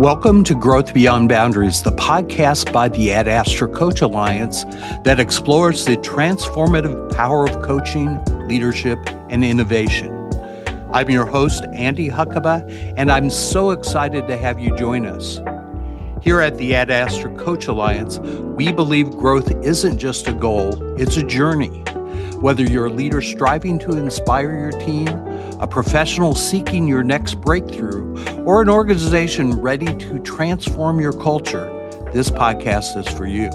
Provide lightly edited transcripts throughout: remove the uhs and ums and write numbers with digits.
Welcome to Growth Beyond Boundaries, the podcast by the Ad Astra Coach Alliance that explores the transformative power of coaching, leadership, and innovation. I'm your host, Andy Huckaba, and I'm so excited to have you join us. Here at the Ad Astra Coach Alliance, we believe growth isn't just a goal, it's a journey. Whether you're a leader striving to inspire your team, a professional seeking your next breakthrough, or an organization ready to transform your culture, this podcast is for you.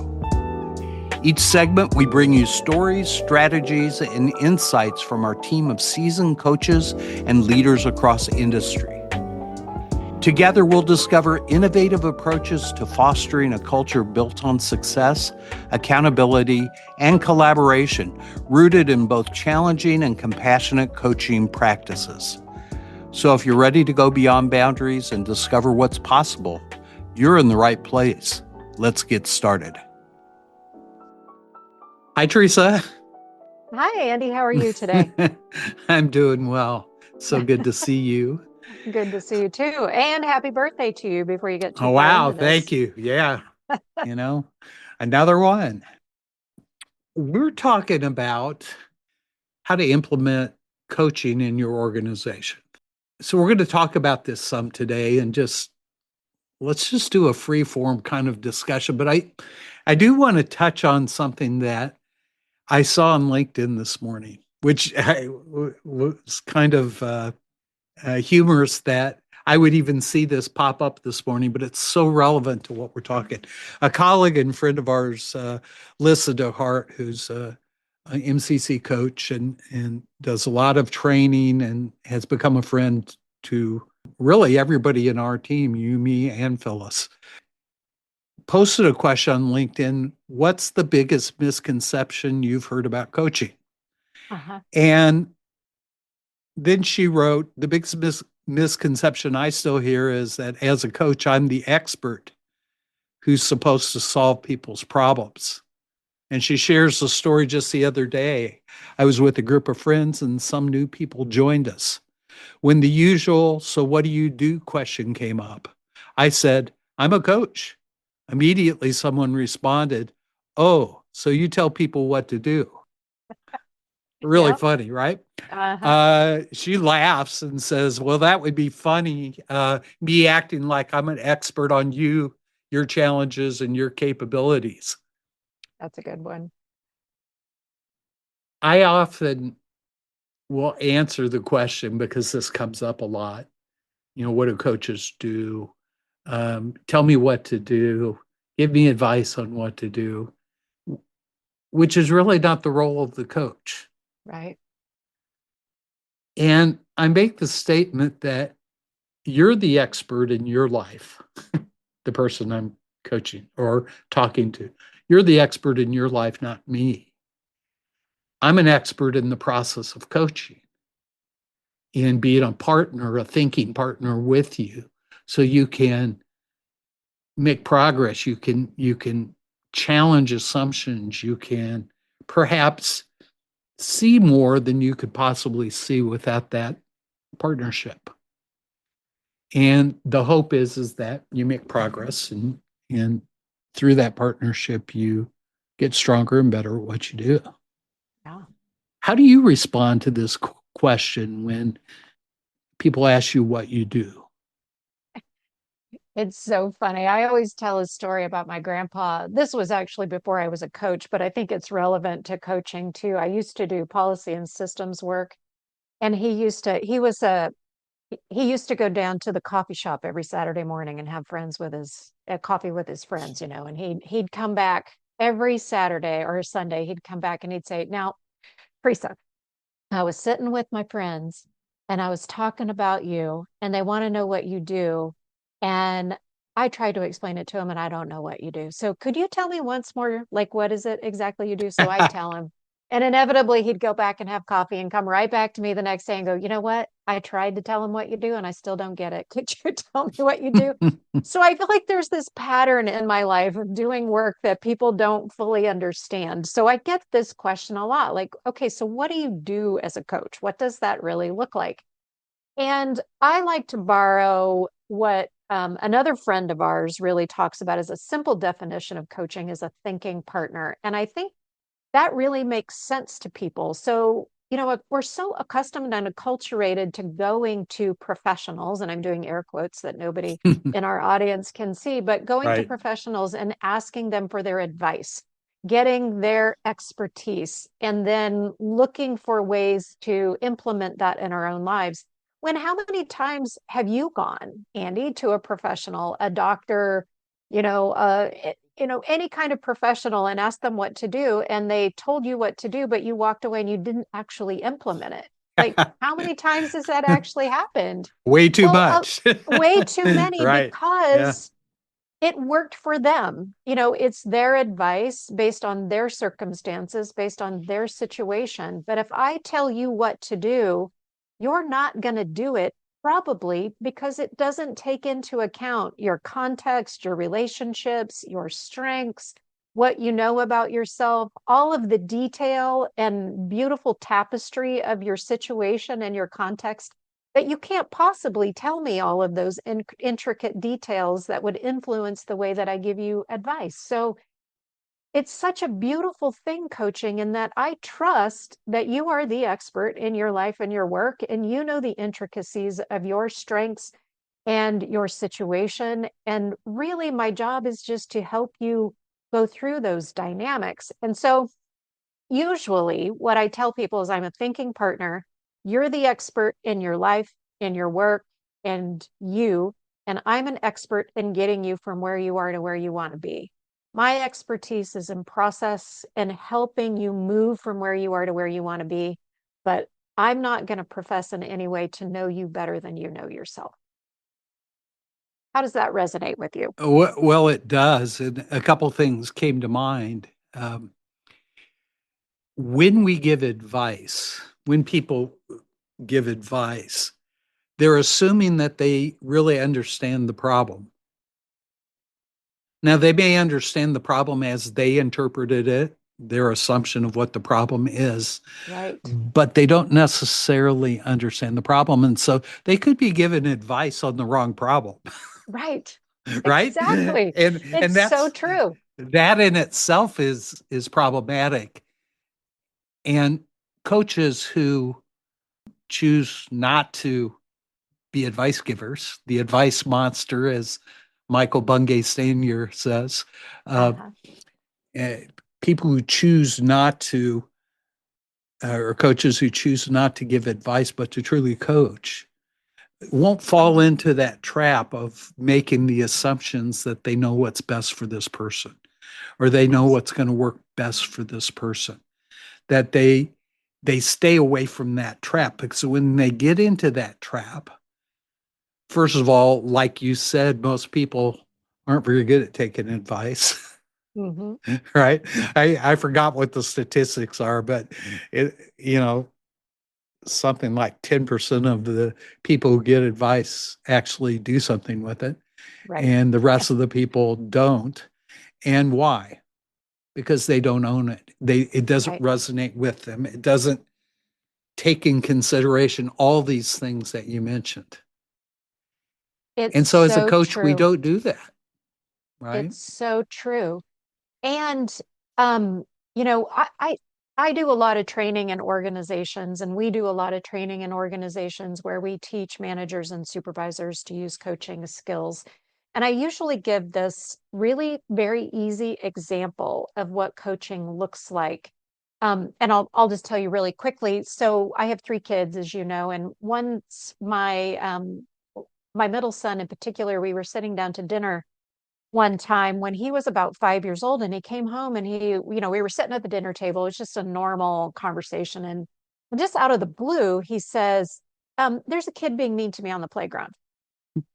Each segment, we bring you stories, strategies, and insights from our team of seasoned coaches and leaders across industry. Together, we'll discover innovative approaches to fostering a culture built on success, accountability, and collaboration, rooted in both challenging and compassionate coaching practices. So if you're ready to go beyond boundaries and discover what's possible, you're in the right place. Let's get started. Hi, Teresa. Hi, Andy. How are you today? I'm doing well. So good to see you. Good to see you too. And happy birthday to you before you get too Oh, far wow. into this. Thank you. Yeah. Another one. We're talking about how to implement coaching in your organization. So we're going to talk about this some today and let's just do a free form kind of discussion. But I do want to touch on something that I saw on LinkedIn this morning, which was kind of humorous that I would even see this pop up this morning, but it's so relevant to what we're talking. A colleague and friend of ours, Lissa DeHart, who's an MCC coach and does a lot of training and has become a friend to really everybody in our team, you, me, and Phyllis, posted a question on LinkedIn: what's the biggest misconception you've heard about coaching? And then she wrote, the biggest misconception I still hear is that as a coach, I'm the expert who's supposed to solve people's problems. And she shares the story just the other day. I was with a group of friends and some new people joined us. When the usual, so what do you do question came up, I said, I'm a coach. Immediately someone responded, oh, so you tell people what to do. Really funny, right? She laughs and says, well, that would be funny, me acting like I'm an expert on you, your challenges, and your capabilities. That's a good one. I often will answer the question because this comes up a lot. What do coaches do? Tell me what to do. Give me advice on what to do, which is really not the role of the coach. Right. And I make the statement that you're the expert in your life, the person I'm coaching or talking to. You're the expert in your life, not me. I'm an expert in the process of coaching and being a partner, a thinking partner with you, so you can make progress. You can challenge assumptions. You can perhaps see more than you could possibly see without that partnership. And the hope is that you make progress and through that partnership, you get stronger and better at what you do. Yeah. How do you respond to this question when people ask you what you do? It's so funny. I always tell a story about my grandpa. This was actually before I was a coach, but I think it's relevant to coaching too. I used to do policy and systems work, and he used to go down to the coffee shop every Saturday morning and have coffee with his friends, and he'd come back every Saturday or Sunday. He'd come back and he'd say, now, Teresa, I was sitting with my friends and I was talking about you and they want to know what you do. And I tried to explain it to them and I don't know what you do. So could you tell me once more, like, what is it exactly you do? So I tell him. And inevitably he'd go back and have coffee and come right back to me the next day and go, you know what? I tried to tell him what you do and I still don't get it. Could you tell me what you do? So I feel like there's this pattern in my life of doing work that people don't fully understand. So I get this question a lot, like, okay, so what do you do as a coach? What does that really look like? And I like to borrow what Another friend of ours really talks about as a simple definition of coaching is a thinking partner. And I think that really makes sense to people. So, we're so accustomed and acculturated to going to professionals, and I'm doing air quotes that nobody in our audience can see, but going to Right. professionals and asking them for their advice, getting their expertise, and then looking for ways to implement that in our own lives. When how many times have you gone, Andy, to a professional, a doctor, any kind of professional and asked them what to do, and they told you what to do, but you walked away and you didn't actually implement it? Like, how many times has that actually happened? Way too Well, much. way too many Right. Yeah. because it worked for them. It's their advice based on their circumstances, based on their situation. But if I tell you what to do, you're not going to do it probably because it doesn't take into account your context, your relationships, your strengths, what you know about yourself, all of the detail and beautiful tapestry of your situation and your context that you can't possibly tell me all of those intricate details that would influence the way that I give you advice. So it's such a beautiful thing, coaching, in that I trust that you are the expert in your life and your work, and you know the intricacies of your strengths and your situation. And really, my job is just to help you go through those dynamics. And so usually, what I tell people is I'm a thinking partner. You're the expert in your life, in your work, and I'm an expert in getting you from where you are to where you want to be. My expertise is in process and helping you move from where you are to where you want to be. But I'm not going to profess in any way to know you better than you know yourself. How does that resonate with you? Well, it does. And a couple things came to mind. When we give advice, when people give advice, they're assuming that they really understand the problem. Now, they may understand the problem as they interpreted it, their assumption of what the problem is, Right. but they don't necessarily understand the problem. And so they could be given advice on the wrong problem, Right. right? Exactly. And It's so that's true. that in itself is problematic. And coaches who choose not to be advice givers, the advice monster, as Michael Bungay Senior says, uh, Uh-huh. uh, people who choose not to, or coaches who choose not to give advice but to truly coach, won't fall into that trap of making the assumptions that they know what's best for this person or they know Yes. what's going to work best for this person. That they stay away from that trap because when they get into that trap, first of all, like you said, most people aren't very good at taking advice, Hmm. right? I forgot what the statistics are, but something like 10% of the people who get advice actually do something with it, Right. and the rest of the people don't. And why? Because they don't own it. It doesn't Right. resonate with them. It doesn't take in consideration all these things that you mentioned. It's And so as a so coach, we true. don't do that, right? It's so true. And um, I do a lot of training in organizations, and we do a lot of training in organizations where we teach managers and supervisors to use coaching skills. And I usually give this really very easy example of what coaching looks like. And I'll just tell you really quickly. So I have three kids, as you know, and once my middle son in particular, we were sitting down to dinner one time when he was about 5 years old, and he came home and we were sitting at the dinner table. It was just a normal conversation. And just out of the blue, he says, there's a kid being mean to me on the playground.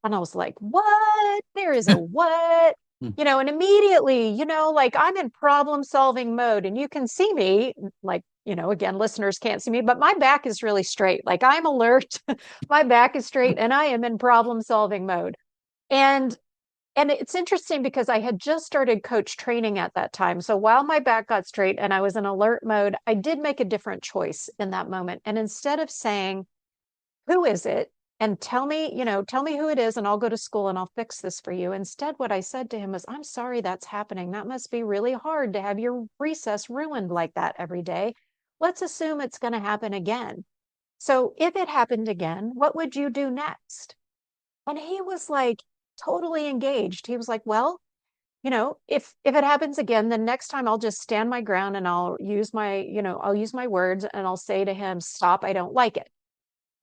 And I was like, what? There is a what? And immediately, like I'm in problem solving mode, and you can see me, like, again, listeners can't see me, but my back is really straight. Like I'm alert, my back is straight, and I am in problem solving mode. And it's interesting because I had just started coach training at that time. So while my back got straight and I was in alert mode, I did make a different choice in that moment. And instead of saying, who is it? and tell me who it is and I'll go to school and I'll fix this for you. Instead, what I said to him was, I'm sorry that's happening. That must be really hard to have your recess ruined like that every day. Let's assume it's going to happen again. So if it happened again, what would you do next? And he was like totally engaged. He was like, well, if it happens again, then next time I'll just stand my ground and I'll use my words and I'll say to him, stop, I don't like it.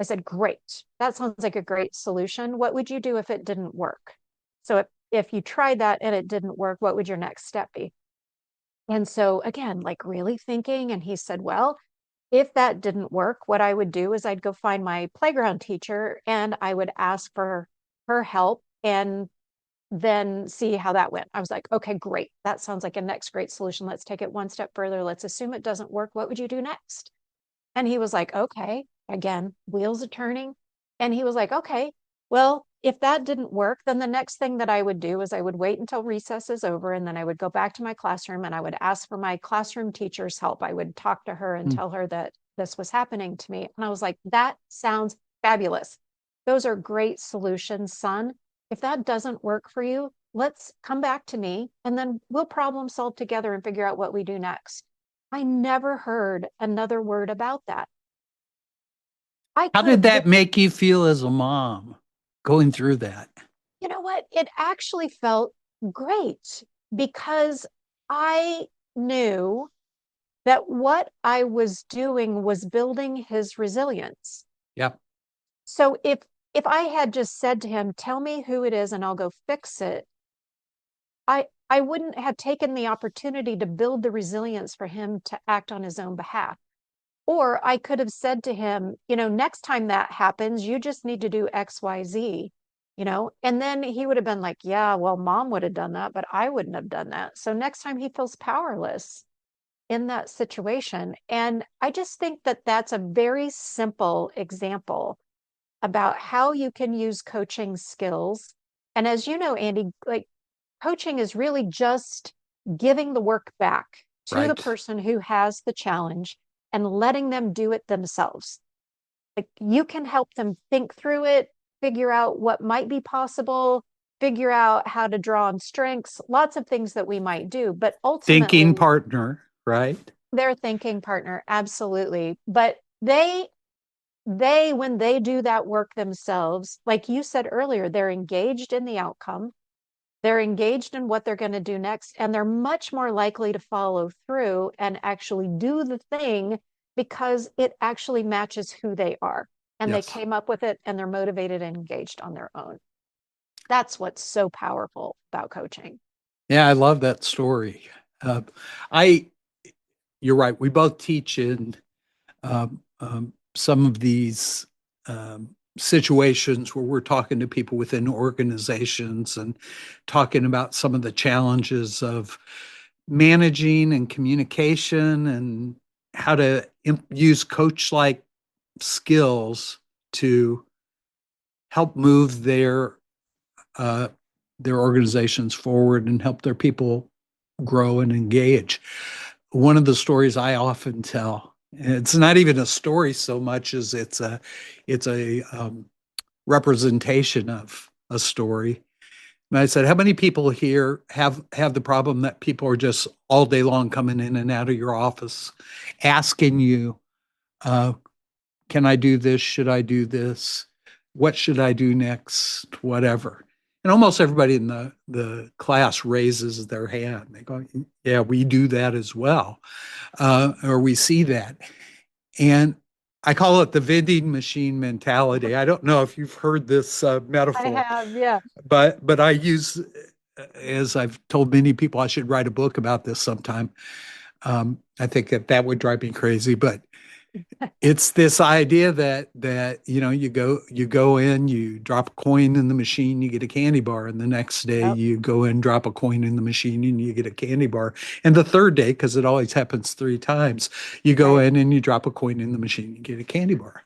I said, great. That sounds like a great solution. What would you do if it didn't work? So if you tried that and it didn't work, what would your next step be? And so again, like really thinking, and he said, well, if that didn't work, what I would do is I'd go find my playground teacher and I would ask for her help and then see how that went. I was like, okay, great. That sounds like a next great solution. Let's take it one step further. Let's assume it doesn't work. What would you do next? And he was like, okay, again, wheels are turning. And he was like, okay, well, if that didn't work, then the next thing that I would do is I would wait until recess is over and then I would go back to my classroom and I would ask for my classroom teacher's help. I would talk to her and Hmm. tell her that this was happening to me. And I was like, that sounds fabulous. Those are great solutions, son. If that doesn't work for you, let's come back to me and then we'll problem solve together and figure out what we do next. I never heard another word about that. I How could did have that been, make you feel as a mom going through that? you know what? It actually felt great because I knew that what I was doing was building his resilience. Yeah. So if I had just said to him, "Tell me who it is and I'll go fix it," I wouldn't have taken the opportunity to build the resilience for him to act on his own behalf. Or I could have said to him, next time that happens, you just need to do XYZ, and then he would have been like, yeah, well, mom would have done that, but I wouldn't have done that. So next time he feels powerless in that situation. And I just think that that's a very simple example about how you can use coaching skills. And as you know, Andy, like coaching is really just giving the work back to the Right. person who has the challenge and letting them do it themselves. Like you can help them think through it, figure out what might be possible, figure out how to draw on strengths, lots of things that we might do. But ultimately, Thinking partner, right? their thinking partner, absolutely. But when they do that work themselves, like you said earlier, they're engaged in the outcome. They're engaged in what they're going to do next, and they're much more likely to follow through and actually do the thing because it actually matches who they are. And they Yes. came up with it and they're motivated and engaged on their own. That's what's so powerful about coaching. Yeah, I love that story. Uh, I, you're right. We both teach in some of these situations where we're talking to people within organizations and talking about some of the challenges of managing and communication and how to use coach like skills to help move uh, their organizations forward and help their people grow and engage. One of the stories I often tell, and it's not even a story so much as it's a representation of a story. And I said, how many people here have the problem that people are just all day long coming in and out of your office asking you, uh, can I do this? Should I do this? What should I do next? Whatever. And almost everybody in the class raises their hand. They go, yeah, we do that as well. Or we see that. And I call it the vending machine mentality. I don't know if you've heard this I metaphor, have, yeah. but I use, as I've told many people, I should write a book about this sometime. I think that would drive me crazy, but it's this idea that you go in, you drop a coin in the machine, you get a candy bar, and the next day Yep, you go in, drop a coin in the machine, and you get a candy bar, and the third day, because it always happens 3 times, you go right. in and you drop a coin in the machine, you get a candy bar.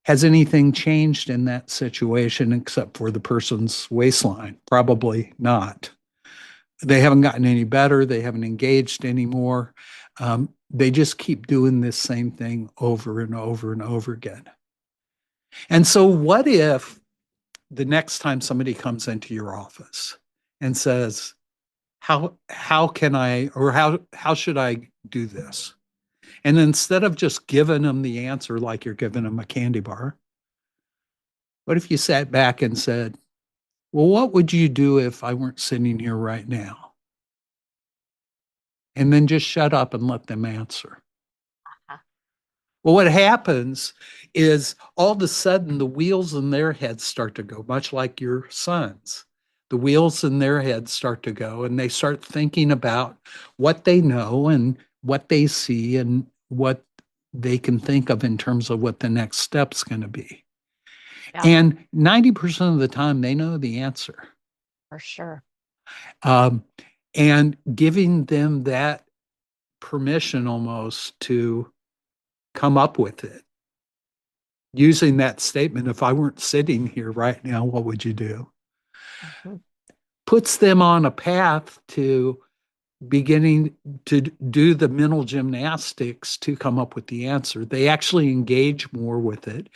Has anything changed in that situation except for the person's waistline? Probably not. They haven't gotten any better. They haven't engaged anymore. They just keep doing this same thing over and over and over again. And so, what if the next time somebody comes into your office and says, how can I, or how should I do this? And instead of just giving them the answer like you're giving them a candy bar, what if you sat back and said, well, what would you do if I weren't sitting here right now? And then just shut up and let them answer. Uh, Well, what happens is all of a sudden the wheels in their heads start to go, much like your sons. The wheels in their heads start to go, and they start thinking about what they know and what they see and what they can think of in terms of what the next step's going to be. Yeah, And 90% of the time, they know the answer. for sure. Um, and giving them that permission almost to come up with it, using that statement, if I weren't sitting here right now, what would you do? Mhm. Puts them on a path to beginning to do the mental gymnastics to come up with the answer. They actually engage more with it.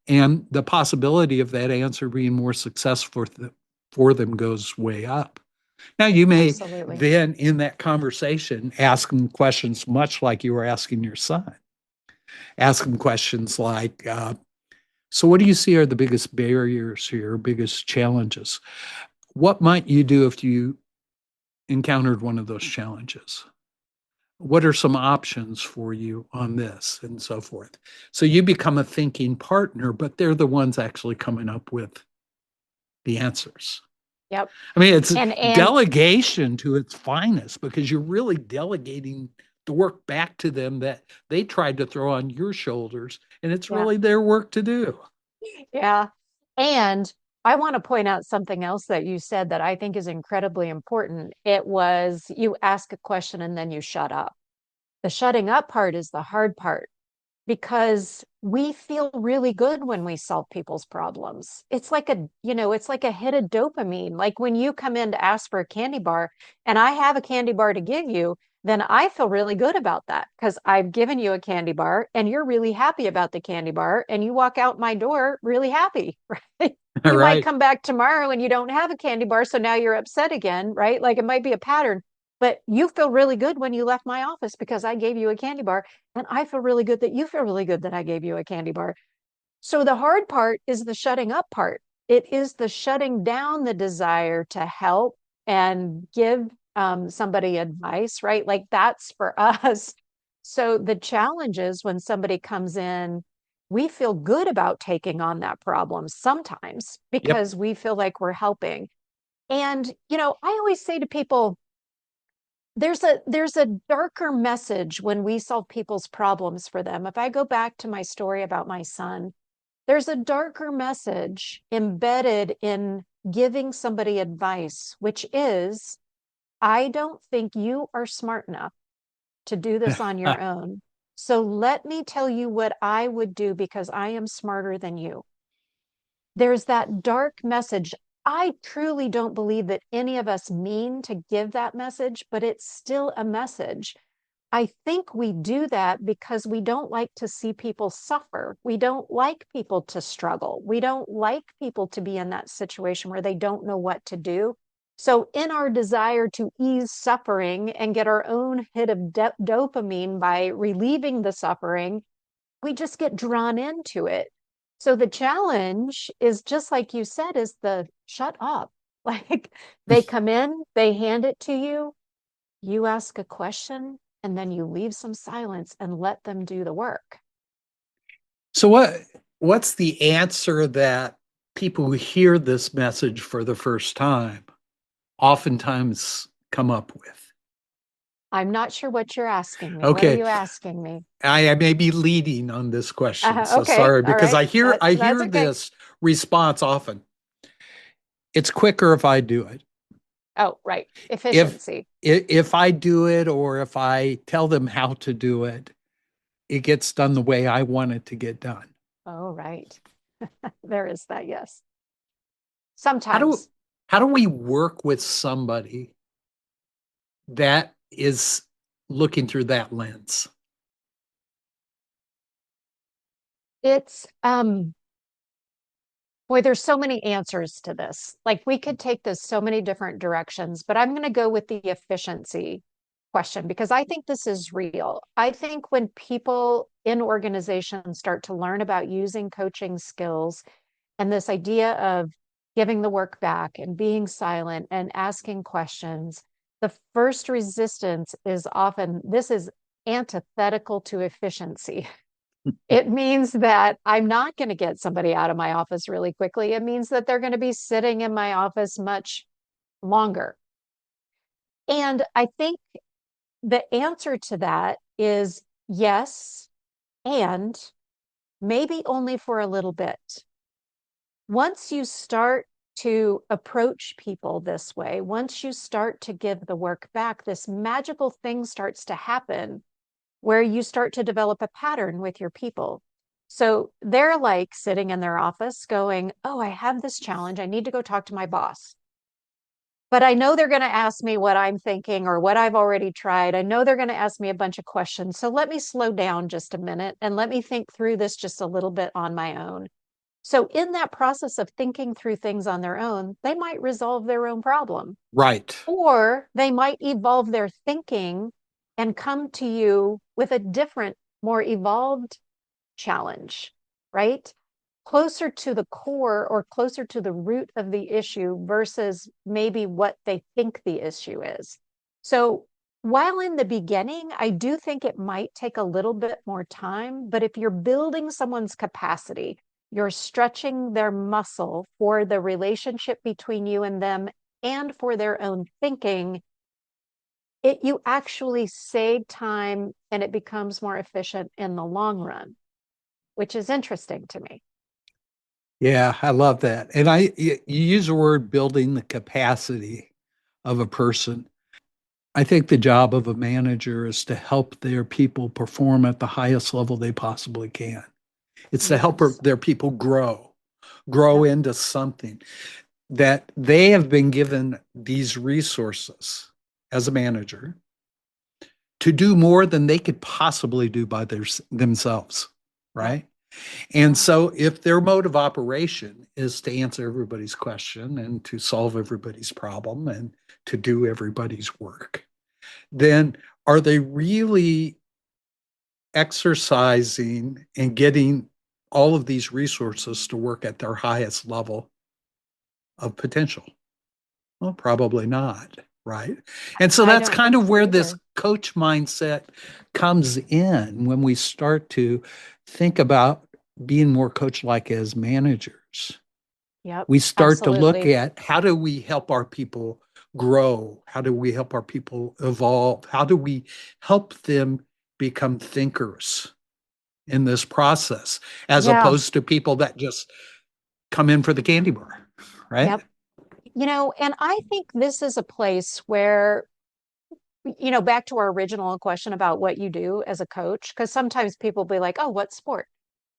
And the possibility of that answer being more successful for them goes way up. Now, you may Absolutely. then, in that conversation, ask them questions much like you were asking your son. Ask them questions like, so, what do you see are the biggest barriers here, biggest challenges? What might you do if you encountered one of those challenges? What are some options for you on this and so forth? So you become a thinking partner, but they're the ones actually coming up with the answers. Yep. I mean, it's And delegation to its finest because you're really delegating the work back to them that they tried to throw on your shoulders, and it's yeah, really their work to do. yeah. And I want to point out something else that you said that I think is incredibly important. It was you ask a question and then you shut up. The shutting up part is the hard part because we feel really good when we solve people's problems. It's like it's like a hit of dopamine. Like when you come in to ask for a candy bar and I have a candy bar to give you, then I feel really good about that because I've given you a candy bar and you're really happy about the candy bar and you walk out my door really happy, right? All You might right. come back tomorrow and you don't have a candy bar, so now you're upset again, right? Like it might be a pattern, but you feel really good when you left my office because I gave you a candy bar. And I feel really good that you feel really good that I gave you a candy bar. So the hard part is the shutting up part. It is the shutting down the desire to help and give somebody advice, right? Like that's for us. So the challenge is when somebody comes in, we feel good about taking on that problem sometimes Yep. because we feel like we're helping. And, I always say to people, there's a darker message when we solve people's problems for them. If I go back to my story about my son, there's a darker message embedded in giving somebody advice, which is, I don't think you are smart enough to do this on your own. So let me tell you what I would do because I am smarter than you. There's that dark message. I truly don't believe that any of us mean to give that message, but it's still a message. I think we do that because we don't like to see people suffer. We don't like people to struggle. We don't like people to be in that situation where they don't know what to do. So, in our desire to ease suffering and get our own hit of dopamine by relieving the suffering, we just get drawn into it. So the challenge is just like you said, is the shut up. Like they come in, they hand it to you, you ask a question, and then you leave some silence and let them do the work. So what's the answer that people who hear this message for the first time oftentimes come up with? I'm not sure what you're asking me. What are Okay, you asking me? I may be leading on this question, so Okay, sorry all because right. I That's hear okay. this response often. It's quicker if I do it. Oh, right. If Efficiency. if I do it or if I tell them how to do it, it gets done the way I want it to get done. Oh, right. There is that, yes. How do Sometimes. how do we work with somebody that is looking through that lens? It's Boy, there's so many answers to this. Like we could take this so many different directions, but I'm going to go with the efficiency question because I think this is real. I think when people in organizations start to learn about using coaching skills and this idea of giving the work back and being silent and asking questions, the first resistance is often this is antithetical to efficiency. It means that I'm not going to get somebody out of my office really quickly. It means that they're going to be sitting in my office much longer. And I think the answer to that is yes, and maybe only for a little bit. Once you start to approach people this way, once you start to give the work back, this magical thing starts to happen where you start to develop a pattern with your people. So they're like sitting in their office going, oh, I have this challenge. I need to go talk to my boss. But I know they're going to ask me what I'm thinking or what I've already tried. I know they're going to ask me a bunch of questions. So let me slow down just a minute and let me think through this just a little bit on my own. So, in that process of thinking through things on their own, they might resolve their own problem, Right. or they might evolve their thinking and come to you with a different, more evolved challenge, right? Closer to the core or closer to the root of the issue versus maybe what they think the issue is. So, while in the beginning, I do think it might take a little bit more time, but if you're building someone's capacity, you're stretching their muscle for the relationship between you and them and for their own thinking, you actually save time and it becomes more efficient in the long run, which is interesting to me. Yeah, I love that. And you use the word building the capacity of a person. I think the job of a manager is to help their people perform at the highest level they possibly can. It's to help Yes. their people grow Yep. into something that they have been given these resources as a manager to do more than they could possibly do by themselves, Yep. right? And Yeah. so, if their mode of operation is to answer everybody's question and to solve everybody's problem and to do everybody's work, then are they really exercising and getting all of these resources to work at their highest level of potential? Well, probably not, right? And so I that's don't kind think of so where this either. coach mindset comes in when we start to think about being more coach like as managers. Yep. We start to look Absolutely. at how do we help our people grow? How do we help our people evolve? How do we help them become thinkers in this process, as Yeah. opposed to people that just come in for the candy bar, right? Yep. And I think this is a place where, back to our original question about what you do as a coach, because sometimes people be like, oh, what sport?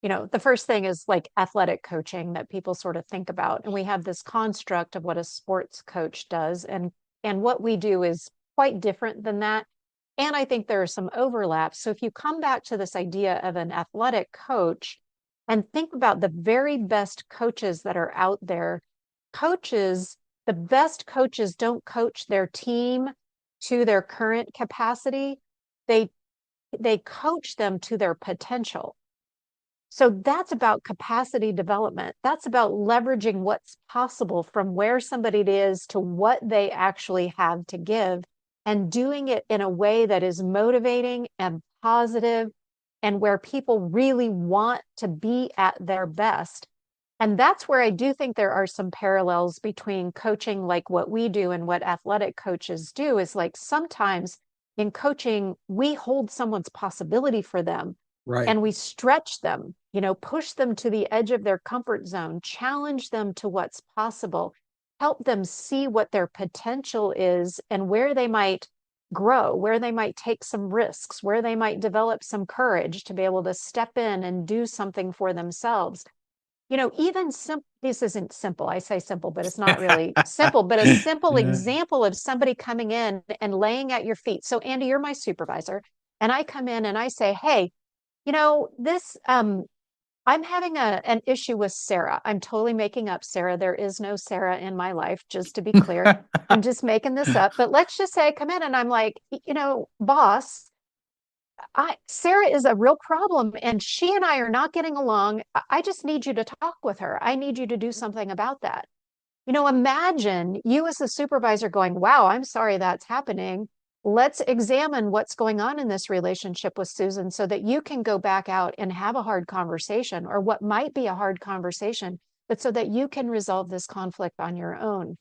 The first thing is like athletic coaching that people sort of think about. And we have this construct of what a sports coach does. And what we do is quite different than that. And I think there are some overlaps. So if you come back to this idea of an athletic coach and think about the very best coaches that are out there, coaches, the best coaches don't coach their team to their current capacity. They they coach them to their potential. So that's about capacity development. That's about leveraging what's possible from where somebody is to what they actually have to give and doing it in a way that is motivating and positive and where people really want to be at their best. And that's where I do think there are some parallels between coaching, like what we do and what athletic coaches do, is like sometimes in coaching, we hold someone's possibility for them Right. and we stretch them, push them to the edge of their comfort zone, challenge them to what's possible, help them see what their potential is and where they might grow, where they might take some risks, where they might develop some courage to be able to step in and do something for themselves. Even simple, this isn't simple. I say simple, but it's not really simple, but a simple Yeah. example of somebody coming in and laying at your feet. So, Andy, you're my supervisor. And I come in and I say, hey, this I'm having an issue with Sarah. I'm totally making up Sarah. There is no Sarah in my life, just to be clear. I'm just making this up. But let's just say I come in and I'm like, boss, Sarah is a real problem and she and I are not getting along. I just need you to talk with her. I need you to do something about that. Imagine you as the supervisor going, wow, I'm sorry that's happening. Let's examine what's going on in this relationship with Susan so that you can go back out and have a hard conversation or what might be a hard conversation, but so that you can resolve this conflict on your own.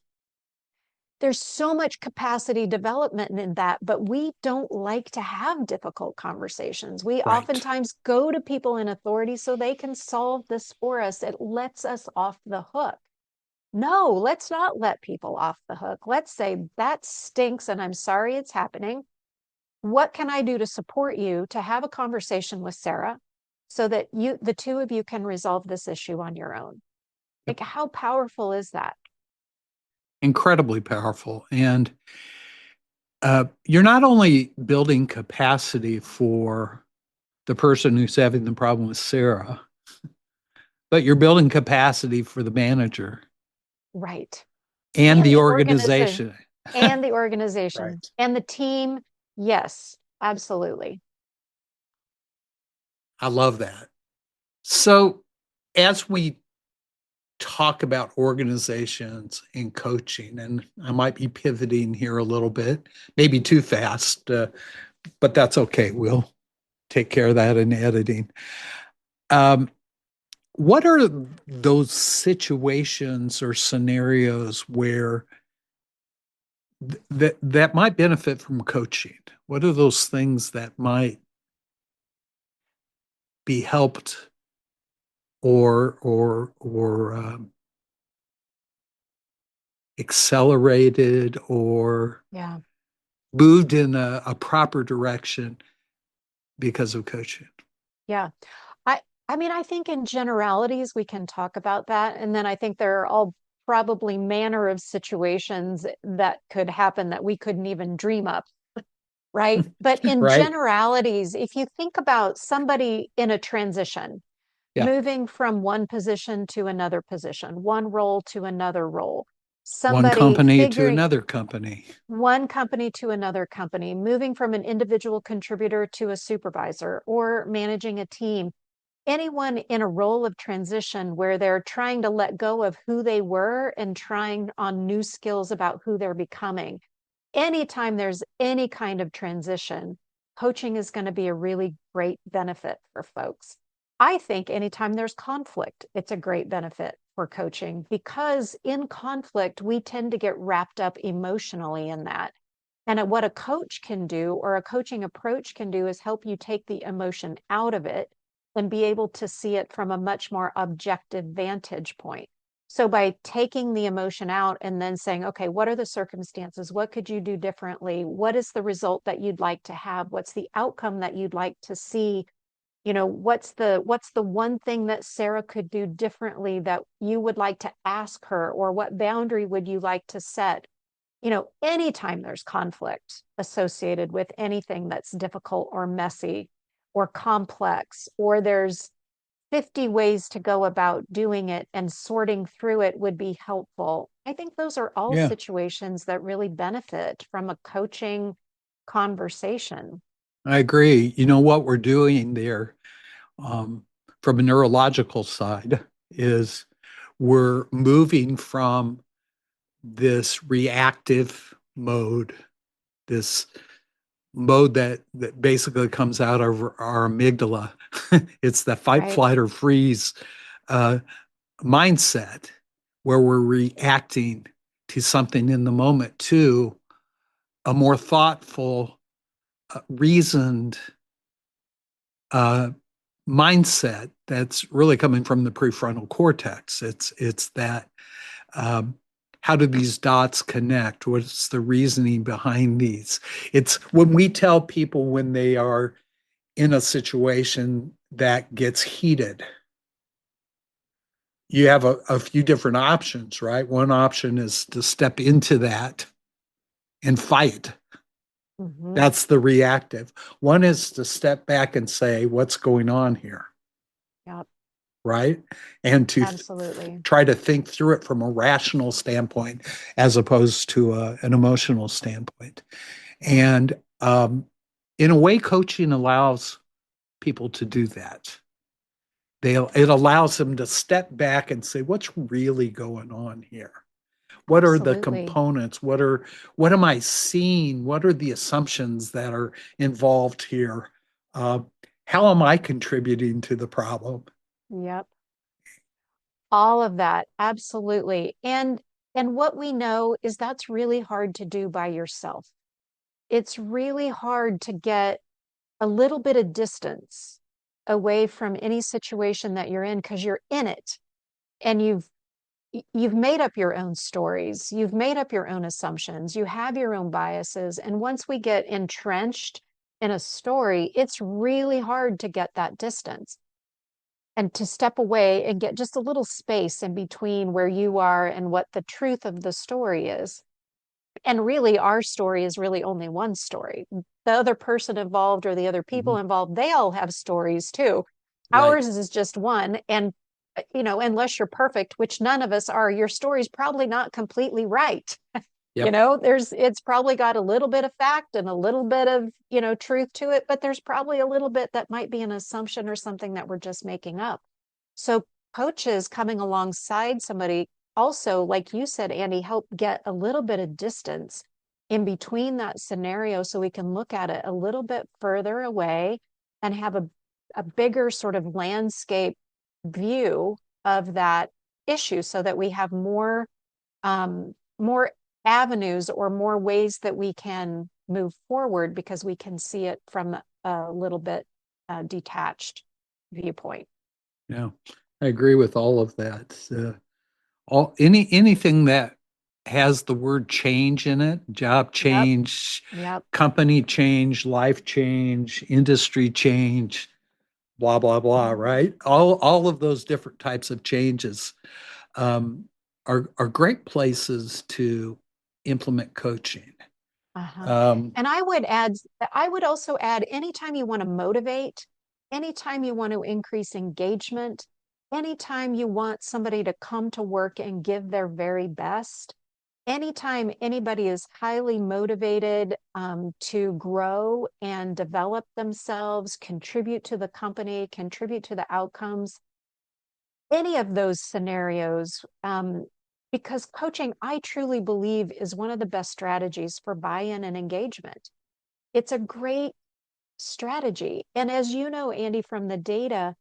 There's so much capacity development in that, but we don't like to have difficult conversations. We Right. oftentimes go to people in authority so they can solve this for us. It lets us off the hook. No, let's not let people off the hook. Let's say that stinks and I'm sorry it's happening. What can I do to support you to have a conversation with Sarah so that the two of you can resolve this issue on your own? Yep. Like, how powerful is that? Incredibly powerful. And you're not only building capacity for the person who's having the problem with Sarah, but you're building capacity for the manager Right. and And the the organization organization. and the organization Right. and the team. Yes, absolutely. I love that. So, as we talk about organizations and coaching, and I might be pivoting here a little bit, maybe too fast, but that's okay. We'll take care of that in editing. Um, what are those situations or scenarios where that might benefit from coaching? What are those things that might be helped or accelerated or Yeah. moved in a proper direction because of coaching? Yeah. I I mean, I think in generalities we can talk about that. And then I think there are all probably manner of situations that could happen that we couldn't even dream up, right? But in Right? generalities, if you think about somebody in a transition, Yeah. moving from one position to another position, one role to another role, One somebody company to figuring another company. one company to another company, moving from an individual contributor to a supervisor or managing a team, anyone in a role of transition where they're trying to let go of who they were and trying on new skills about who they're becoming. Anytime there's any kind of transition, coaching is going to be a really great benefit for folks. I think anytime there's conflict, it's a great benefit for coaching because in conflict, we tend to get wrapped up emotionally in that. And what a coach can do or a coaching approach can do is help you take the emotion out of it and be able to see it from a much more objective vantage point. So by taking the emotion out and then saying, okay, what are the circumstances? What could you do differently? What is the result that you'd like to have? What's the outcome that you'd like to see? What's the one thing that Sarah could do differently that you would like to ask her, or what boundary would you like to set? Anytime there's conflict associated with anything that's difficult or messy or complex, or there's 50 ways to go about doing it and sorting through it would be helpful. I think those are all Yeah, situations that really benefit from a coaching conversation. I agree. You know what we're doing there um, from a neurological side is we're moving from this reactive mode, this mode that basically comes out of our amygdala. It's the fight, Right. flight, or freeze uh, mindset where we're reacting to something in the moment to a more thoughtful, reasoned uh, mindset that's really coming from the prefrontal cortex. It's that um, how do these dots connect? What's the reasoning behind these? It's when we tell people when they are in a situation that gets heated, you have a few different options, right? One option is to step into that and fight. Hmm. That's the reactive. One is to step back and say, what's going on here? Yep. right? And to Absolutely. try to think through it from a rational standpoint as opposed to an emotional standpoint. And in a way, coaching allows people to do that. It allows them to step back and say, what's really going on here? What are the Absolutely. components? What am I seeing? What are the assumptions that are involved here? Uh, how am I contributing to the problem? Yep. All of that. Absolutely. And what we know is that's really hard to do by yourself. It's really hard to get a little bit of distance away from any situation that you're in because you're in it and you've made up your own stories, you've made up your own assumptions, you have your own biases, and once we get entrenched in a story, it's really hard to get that distance and to step away and get just a little space in between where you are and what the truth of the story is. And really, our story is really only one story. The other person involved or the other people Mhm. involved, they all have stories too. Right. Ours is just one. And, unless you're perfect, which none of us are, your story's probably not completely right. Yep. It's probably got a little bit of fact and a little bit of, truth to it, but there's probably a little bit that might be an assumption or something that we're just making up. So coaches coming alongside somebody also, like you said, Andy, help get a little bit of distance in between that scenario so we can look at it a little bit further away and have a bigger sort of landscape view of that issue so that we have more avenues or more ways that we can move forward because we can see it from a little bit detached viewpoint. Yeah. I agree with all of that. Anything that has the word change in it, job Yep. change, Yep. company change, life change, industry change, blah blah blah, right? All of those different types of changes um, are great places to implement coaching. Uh-huh. Um, And I would also add anytime you want to motivate, anytime you want to increase engagement, anytime you want somebody to come to work and give their very best, anytime anybody is highly motivated to grow and develop themselves, contribute to the company, contribute to the outcomes, any of those scenarios, because coaching, I truly believe, is one of the best strategies for buy-in and engagement. It's a great strategy. And as you know, Andy, from the data,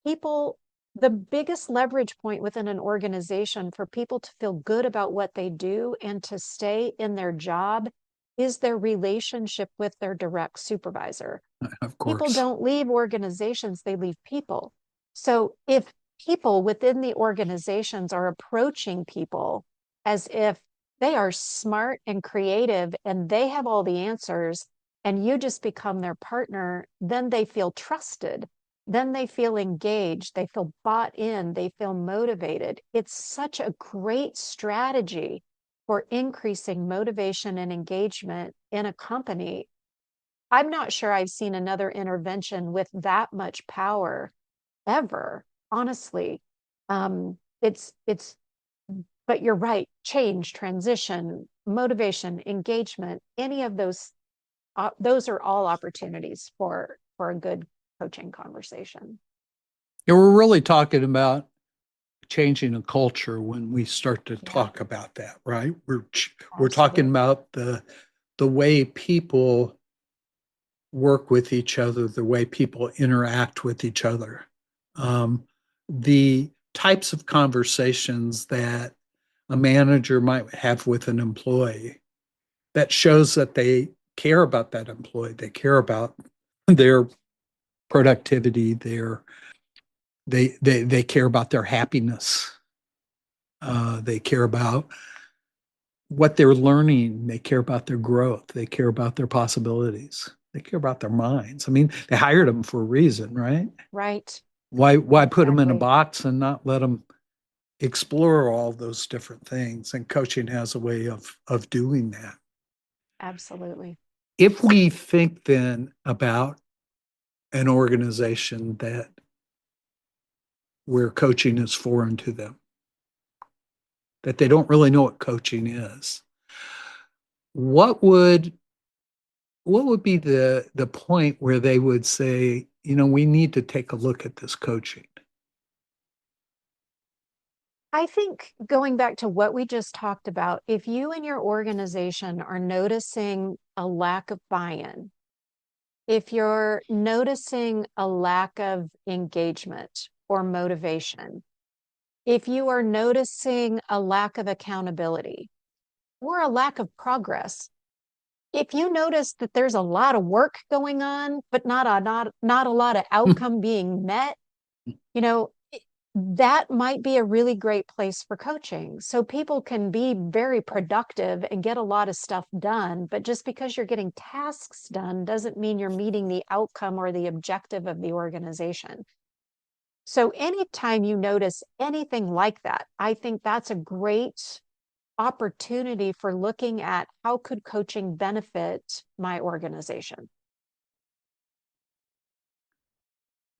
people, the biggest leverage point within an organization for people to feel good about what they do and to stay in their job is their relationship with their direct supervisor. of People course. don't leave organizations, they leave people. So if people within the organizations are approaching people as if they are smart and creative and they have all the answers and you just become their partner, then they feel trusted. Then they feel engaged. They feel bought in. They feel motivated. It's such a great strategy for increasing motivation and engagement in a company. I'm not sure I've seen another intervention with that much power ever, honestly. It's, but you're right. Change, transition, motivation, engagement, any of those are all opportunities for a good coaching conversation. Yeah, we're really talking about changing a culture when we start to Yep, talk about that, right? We're talking absolutely. about the way people work with each other, the way people interact with each other, um, the types of conversations that a manager might have with an employee that shows that they care about that employee, they care about their productivity, they care about their happiness, they care about what they're learning, they care about their growth, they care about their possibilities, they care about their minds. I mean, they hired them for a reason, right? Right. Why put them in a Exactly. box and not let them explore all those different things? And coaching has a way of doing that. Absolutely. If we think then about an organization that where coaching is foreign to them, that they don't really know what coaching is. What would what would be the point where they would say, we need to take a look at this coaching? I think going back to what we just talked about, if you and your organization are noticing a lack of buy-in, if you're noticing a lack of engagement or motivation, if you are noticing a lack of accountability or a lack of progress, if you notice that there's a lot of work going on, but not a lot of outcome being met, you know, that might be a really great place for coaching. So people can be very productive and get a lot of stuff done. But just because you're getting tasks done doesn't mean you're meeting the outcome or the objective of the organization. So anytime you notice anything like that, I think that's a great opportunity for looking at how could coaching benefit my organization.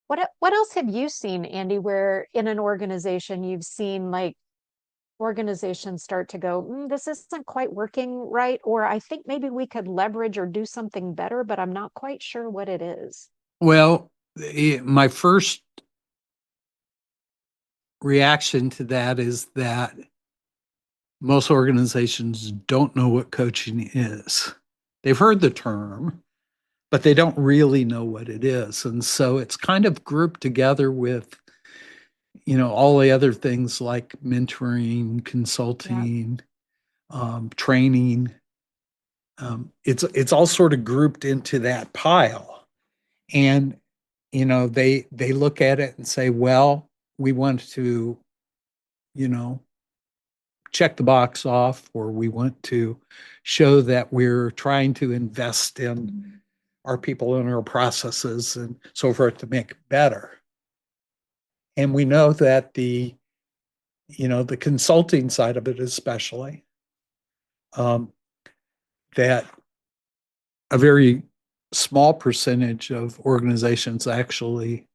What else have you seen, Andy, where in an organization you've seen like organizations start to go, this isn't quite working right, or I think maybe we could leverage or do something better, but I'm not quite sure what it is. Well, my first reaction to that is that most organizations don't know what coaching is. They've heard the term, but they don't really know what it is. And so it's kind of grouped together with, all the other things like mentoring, Yeah. consulting, training. It's all sort of grouped into that pile. And, they look at it and say, well, we want to, you know, check the box off, or we want to show that we're trying to invest in our people and our processes and so forth to make it better. And we know that the consulting side of it, especially, um, that a very small percentage of organizations actually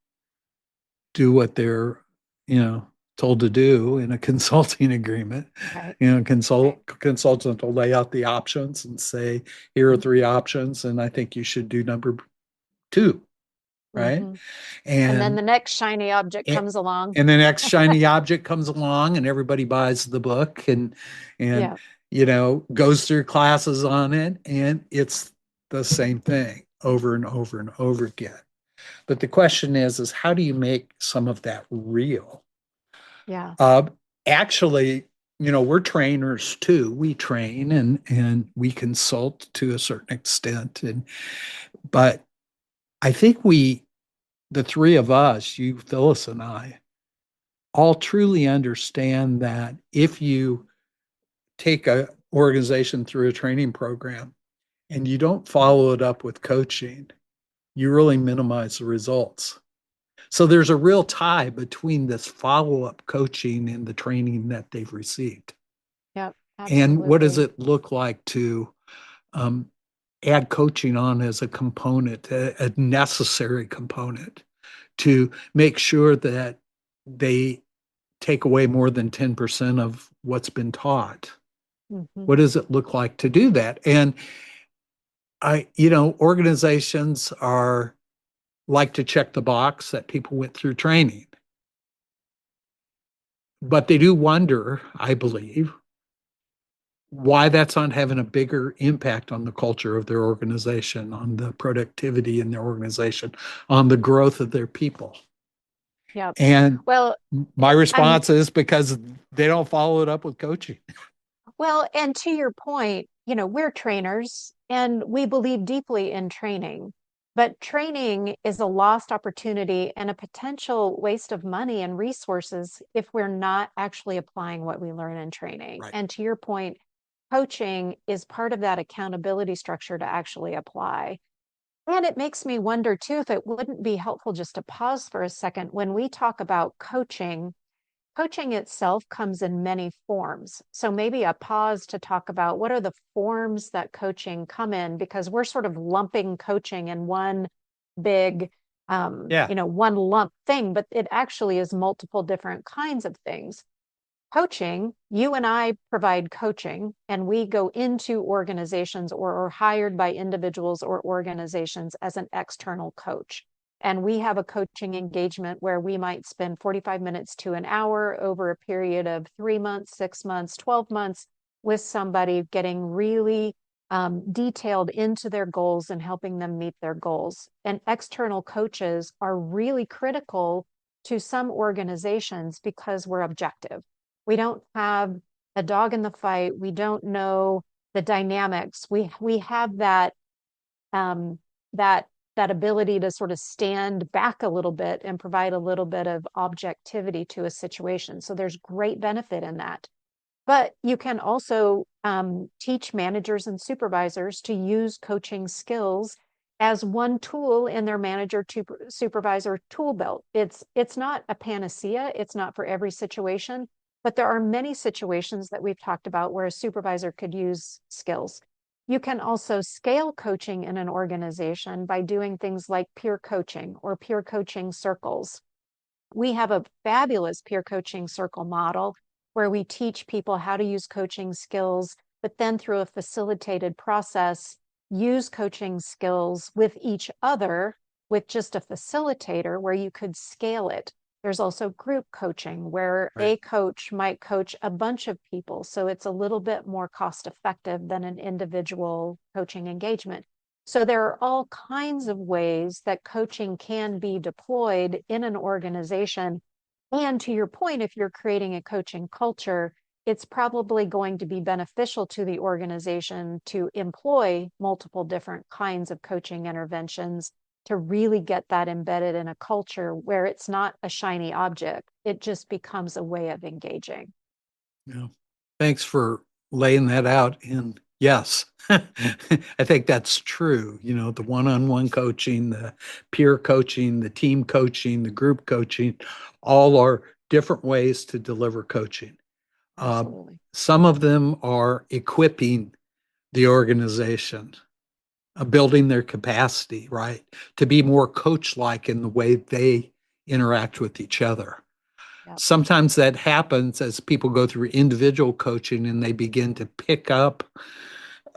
do what they're, you know, told to do in a consulting agreement. Right. Right. Consultant will lay out the options and say, here are three options, and I think you should do number two, right? Hmm. And then And the next shiny object comes along. and the next shiny object comes along, and everybody buys the book and Yeah. goes through classes on it, and it's the same thing over and over and over again. But the question is how do you make some of that real? Yeah. Uh, Actually, we're trainers too. We train and we consult to a certain extent, but I think the three of us, you, Phyllis, and I, all truly understand that if you take a organization through a training program and you don't follow it up with coaching, you really minimize the results. So there's a real tie between this follow-up coaching and the training that they've received. Yep. And what does Absolutely. it look like to um, add coaching on as a component, a necessary component to make sure that they take away more than 10% of what's been taught? Hmm. What does it look like to do that? And organizations are like to check the box that people went through training, but they do wonder, I believe, why that's not having a bigger impact on the culture of their organization, on the productivity in their organization, on the growth of their people. Yep. And Well, my I'm response is because they don't follow it up with coaching. Well, and to your point, we're trainers and we believe deeply in training, but training is a lost opportunity and a potential waste of money and resources if we're not actually applying what we learn in training. Right. And to your point, coaching is part of that accountability structure to actually apply. And it makes me wonder too if it wouldn't be helpful just to pause for a second when we talk about coaching. Coaching itself comes in many forms. So maybe a pause to talk about what are the forms that coaching come in, because we're sort of lumping coaching in one big Yeah. one lump thing, but it actually is multiple different kinds of things. Coaching, you and I provide coaching, and we go into organizations or are hired by individuals or organizations as an external coach. And we have a coaching engagement where we might spend 45 minutes to an hour over a period of 3 months, 6 months, 12 months with somebody, getting really detailed into their goals and helping them meet their goals. And external coaches are really critical to some organizations because we're objective. We don't have a dog in the fight. We don't know the dynamics. We have um, that that ability to sort of stand back a little bit and provide a little bit of objectivity to a situation. So there's great benefit in that. But you can also teach managers and supervisors to use coaching skills as one tool in their manager to supervisor tool belt. It's not a panacea. It's not for every situation, but there are many situations that we've talked about where a supervisor could use skills. You can also scale coaching in an organization by doing things like peer coaching or peer coaching circles. We have a fabulous peer coaching circle model where we teach people how to use coaching skills, but then through a facilitated process, use coaching skills with each other with just a facilitator where you could scale it. There's also group coaching where Right. a coach might coach a bunch of people. So it's a little bit more cost effective than an individual coaching engagement. So there are all kinds of ways that coaching can be deployed in an organization. And to your point, if you're creating a coaching culture, it's probably going to be beneficial to the organization to employ multiple different kinds of coaching interventions to really get that embedded in a culture where it's not a shiny object. It just becomes a way of engaging. Yeah. Thanks for laying that out. And yes, I think that's true. The one-on-one coaching, the peer coaching, the team coaching, the group coaching, all are different ways to deliver coaching. Uh, Absolutely. some of them are equipping the organization, building their capacity, right, to be more coach-like in the way they interact with each other. Yep. Sometimes that happens as people go through individual coaching and they begin to pick up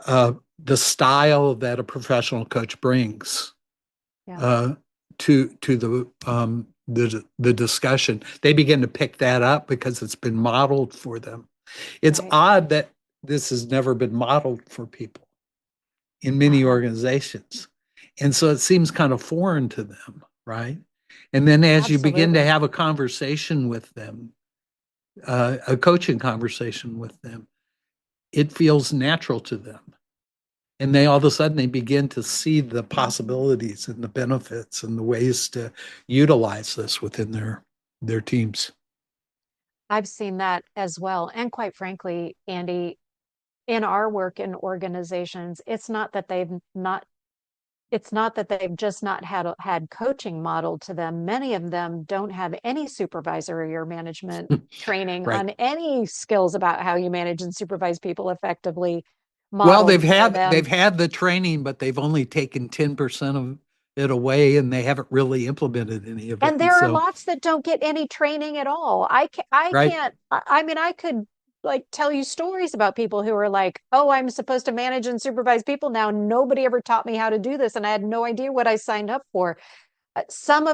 uh, the style that a professional coach brings Yeah. uh, to the discussion. They begin to pick that up because it's been modeled for them. It's Right. odd that this has never been modeled for people in many Uh-huh. organizations. And so it seems kind of foreign to them, right? And then as you begin to Absolutely. have a conversation with them, a coaching conversation with them, it feels natural to them. And they all of a sudden they begin to see the possibilities and the benefits and the ways to utilize this within their teams. I've seen that as well. And quite frankly, Andy, in our work in organizations, it's not that they've just not had coaching modeled to them. Many of them don't have any supervisory or management training Right. on any skills about how you manage and supervise people effectively Well, modeled for them. they've had the training, but they've only taken 10% of it away and they haven't really implemented any of it. And And there are so, lots that don't get any training at all. I right, can't, I mean, I could like tell you stories about people who are like, oh, I'm supposed to manage and supervise people now. Nobody ever taught me how to do this, and I had no idea what I signed up for. Some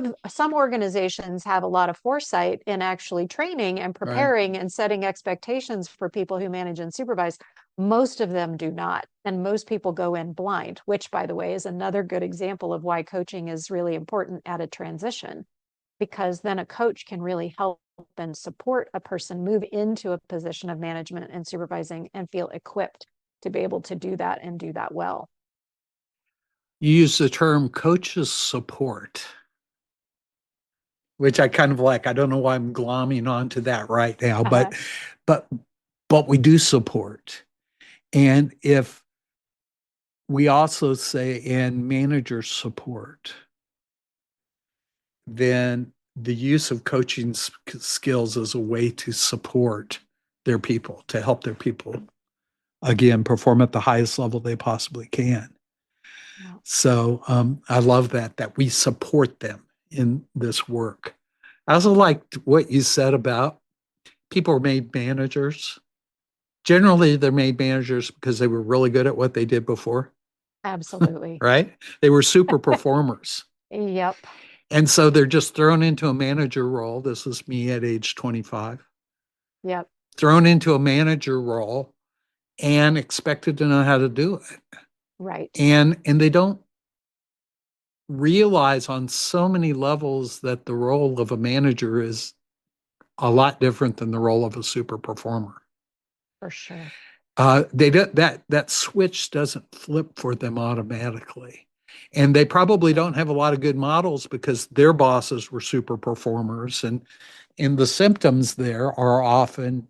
organizations have a lot of foresight in actually training and right. preparing and setting expectations for people who manage and supervise. Most of them do not, and most people go in blind, which, by the way, is another good example of why coaching is really important at a transition, because then a coach can really help and support a person move into a position of management and supervising and feel equipped to be able to do that and do that well. You use the term coaches support, which I kind of like. I don't know why I'm glomming onto that right now, Uh-huh. but but we do support. And if we also say and manager support, then the use of coaching skills as a way to support their people, to help their people again perform at the highest level they possibly can. Yeah, So I love that we support them in this work. I also liked what you said about people are made managers. Generally, they're made managers because they were really good at what they did before, absolutely. right? They were super performers. Yep. And so they're just thrown into a manager role. This is me at age 25, Yep. thrown into a manager role and expected to know how to do it. Right. And they don't realize on so many levels that the role of a manager is a lot different than the role of a super performer. For sure. They that switch doesn't flip for them automatically, and they probably Right. don't have a lot of good models because their bosses were super performers, and the symptoms there are often,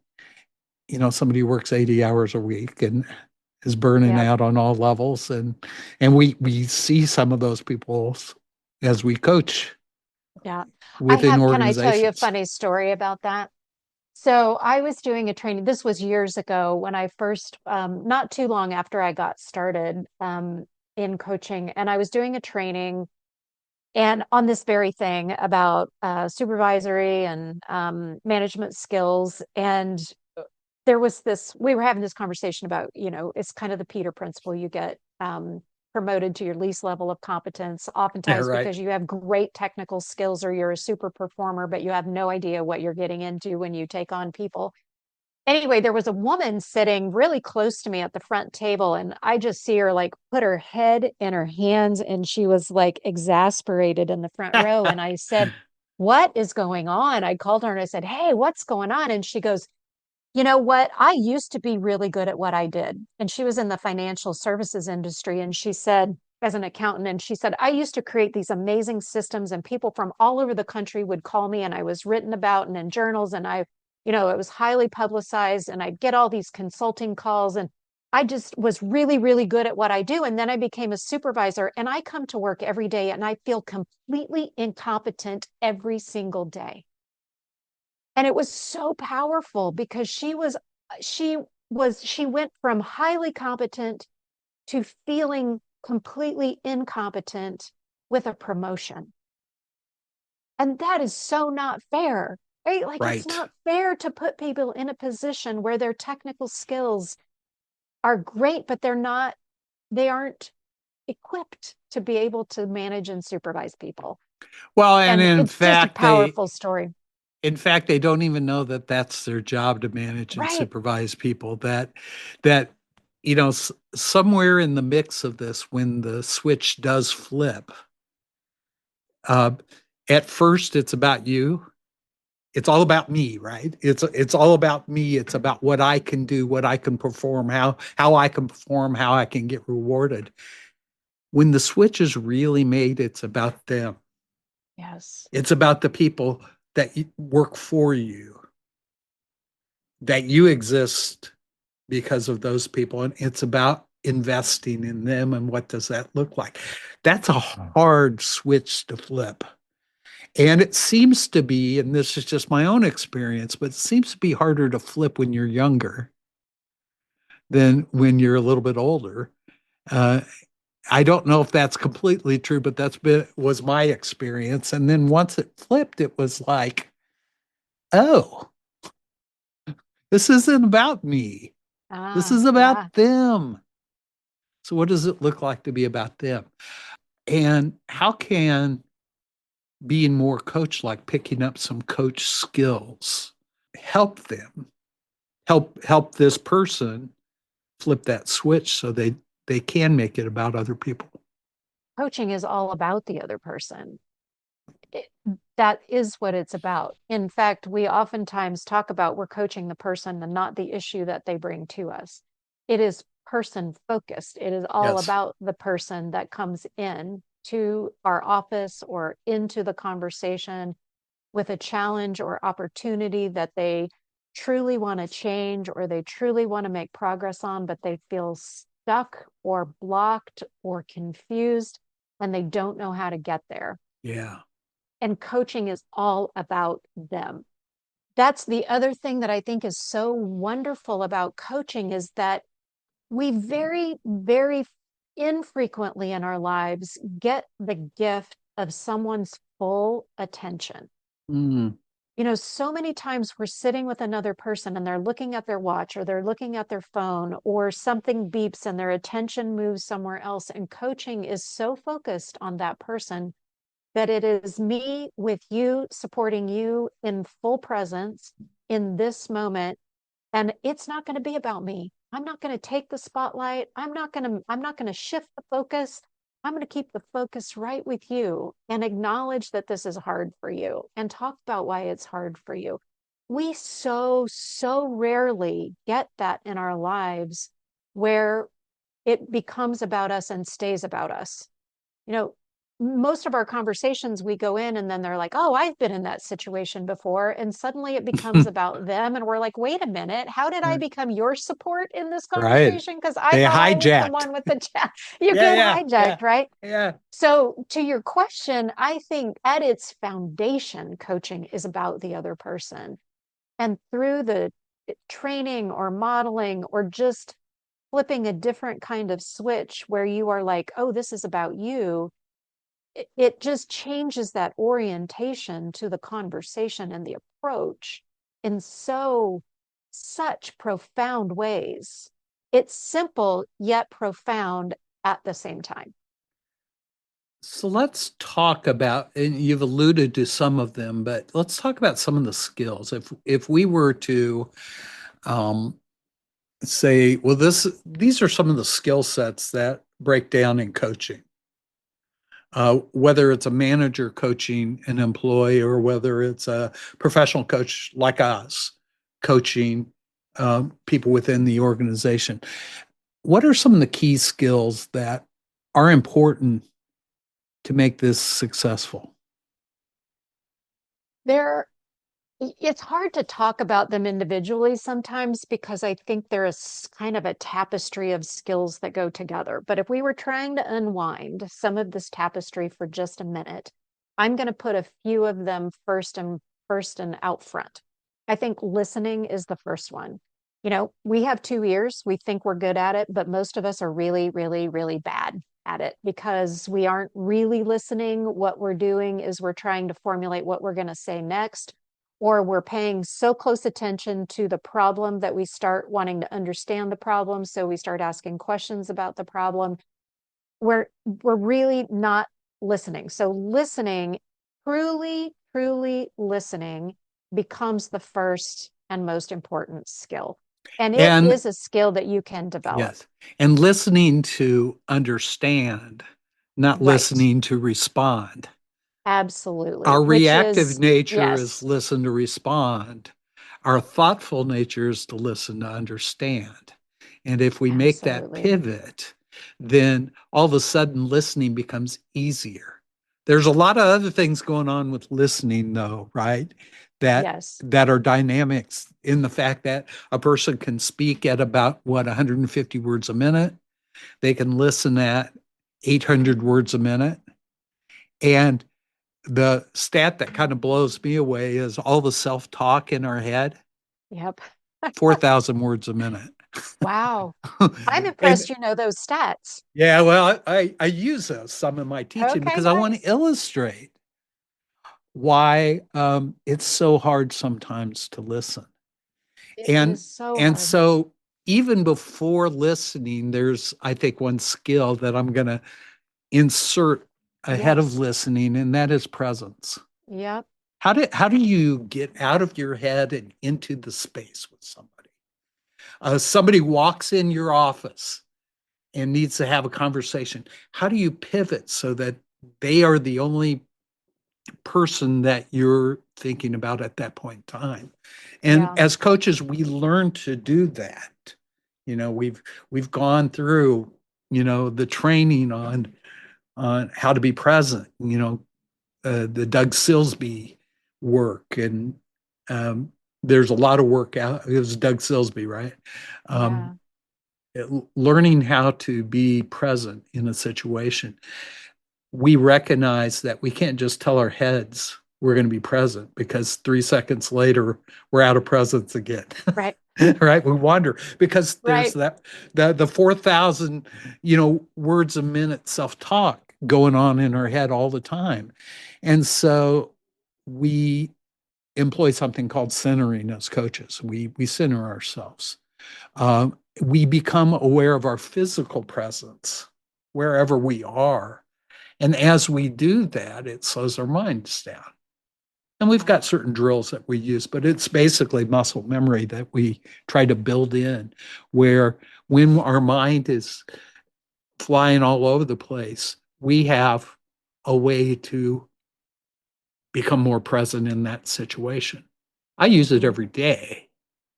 somebody who works 80 hours a week and is burning Yep. out on all levels, and we see some of those people as we coach Yeah. within Can I tell you a organizations. funny story about that? So I was doing a training. This was years ago when I first, not too long after I got started in coaching, and I was doing a training and on this very thing about supervisory and management skills. And there was this, we were having this conversation about, it's kind of the Peter principle. You get promoted to your least level of competence, Yeah, oftentimes right. because you have great technical skills or you're a super performer, but you have no idea what you're getting into when you take on people. Anyway, there was a woman sitting really close to me at the front table, and I just see her like put her head in her hands and she was like exasperated in the front row. And I said, "What is going on?" I called her and I said, "Hey, what's going on?" And she goes, "You know what? I used to be really good at what I did." And she was in the financial services industry. And she said, as an accountant, and she said, "I used to create these amazing systems, and people from all over the country would call me, and I was written about and in journals, and it was highly publicized, and I'd get all these consulting calls. And I just was really, really good at what I do. And then I became a supervisor, and I come to work every day, and I feel completely incompetent every single day." And it was so powerful because she she went from highly competent to feeling completely incompetent with a promotion. And that is so not fair, right? Like, it's Right. not fair to put people in a position where their technical skills are great, but they aren't equipped to be able to manage and supervise people. Well, and And it's just a powerful story. in fact, they don't even know that that's their job to manage and Right. supervise people. That somewhere in the mix of this, when the switch does flip, uh, at first it's about you. It's all about me, right? It's all about me. It's about what I can do, what I can perform, how I can perform, how I can get rewarded. When the switch is really made, it's about them. Yes. It's about the people that work for you, that you exist because of those people. And it's about investing in them. And what does that look like? That's a hard switch to flip. And it seems to be, and this is just my own experience, but it seems to be harder to flip when you're younger than when you're a little bit older. Uh, I don't know if that's completely true, but was my experience. And then once it flipped, it was like, oh, this isn't about me. This Ah, is about yeah. them. So what does it look like to be about them? And how can being more coach like, picking up some coach skills, help them, help this person flip that switch so they can make it about other people? Coaching is all about the other person. It, that is what it's about. In fact, we oftentimes talk about we're coaching the person and not the issue that they bring to us. It is person focused. It is all Yes. about the person that comes in to our office or into the conversation with a challenge or opportunity that they truly want to change or they truly want to make progress on, but they feel stuck or blocked or confused and they don't know how to get there. Yeah. And coaching is all about them. That's the other thing that I think is so wonderful about coaching is that we very, very infrequently in our lives get the gift of someone's full attention. Mm, So many times we're sitting with another person and they're looking at their watch or they're looking at their phone or something beeps and their attention moves somewhere else. And coaching is so focused on that person that it is me with you, supporting you in full presence in this moment. And it's not going to be about me. I'm not going to take the spotlight. I'm not going to shift the focus. I'm going to keep the focus right with you and acknowledge that this is hard for you and talk about why it's hard for you. We so rarely get that in our lives where it becomes about us and stays about us. you know, Most of our conversations, we go in and then they're like, oh, I've been in that situation before. And suddenly it becomes about them. And we're like, wait a minute, how did I become your support in this right. conversation? Because I They thought I was the hijacked. one with the chat. You Yeah, get yeah, yeah, hijacked, right? yeah. So, to your question, I think at its foundation, coaching is about the other person. And through the training or modeling or just flipping a different kind of switch where you are like, oh, this is about you, it just changes that orientation to the conversation and the approach in such profound ways. It's simple yet profound at the same time. So let's talk about, and you've alluded to some of them, but let's talk about some of the skills. If we were to um, say, well, these are some of the skill sets that break down in coaching, whether it's a manager coaching an employee or whether it's a professional coach like us coaching people within the organization. What are some of the key skills that are important to make this successful? There It's hard to talk about them individually sometimes because I think there is kind of a tapestry of skills that go together. But if we were trying to unwind some of this tapestry for just a minute, I'm going to put a few of them first and out front. I think listening is the first one. We have 2 ears. We think we're good at it, but most of us are really, really, really bad at it because we aren't really listening. What we're doing is we're trying to formulate what we're going to say next, or we're paying so close attention to the problem that we start wanting to understand the problem. So we start asking questions about the problem. We're really not listening. So listening, truly listening becomes the first and most important skill. And it And is a skill that you can develop. yes, and listening to understand, not Right. listening to respond. Absolutely. Our Which reactive is, nature is yes, listen to respond. Our thoughtful nature is to listen to understand. And if we make that absolutely. pivot, then all of a sudden listening becomes easier. There's a lot of other things going on with listening, though, right? That Yes. that are dynamics in the fact that a person can speak at about 150 words a minute. They can listen at 800 words a minute. And the stat that kind of blows me away is all the self-talk in our head, Yep. 4,000 words a minute. Wow. I'm And impressed you know those stats. yeah, well, I use those some in my teaching Okay, because I want to nice. illustrate why it's so hard sometimes to listen. It And is so and hard. so even before listening, there's I think one skill that I'm going to insert ahead of Yes. listening, and that is presence. Yep. How do you get out of your head and into the space with somebody? Somebody walks in your office and needs to have a conversation. How do you pivot so that they are the only person that you're thinking about at that point in time? And Yeah. as coaches, we learn to do that. We've gone through, the training on how to be present, the Doug Silsby work. And um, there's a lot of work out. It was Doug Silsby, right? Um, Yeah. Learning how to be present in a situation. We recognize that we can't just tell our heads we're going to be present because 3 seconds later, we're out of presence again. Right. Right? We wander because there's Right. that the 4,000, words a minute self-talk going on in our head all the time. And so we employ something called centering as coaches. We center ourselves. We become aware of our physical presence wherever we are. And as we do that, it slows our minds down. And we've Right. got certain drills that we use, but it's basically muscle memory that we try to build in, where when our mind is flying all over the place, we have a way to become more present in that situation. I use it Mhm. every day.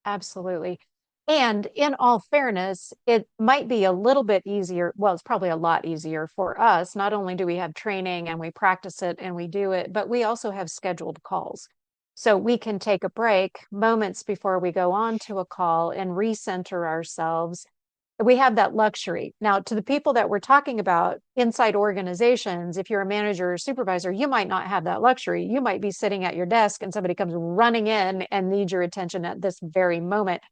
Absolutely. And in all fairness, it might be a little bit easier. Well, it's probably a lot easier for us. Not only do we have training and we practice it and we do it, but we also have scheduled calls. So we can take a break moments before we go on to a call and recenter ourselves. We have that luxury. Now, to the people that we're talking about inside organizations, if you're a manager or supervisor, you might not have that luxury. You might be sitting at your desk and somebody comes running in and needs your attention at this very moment.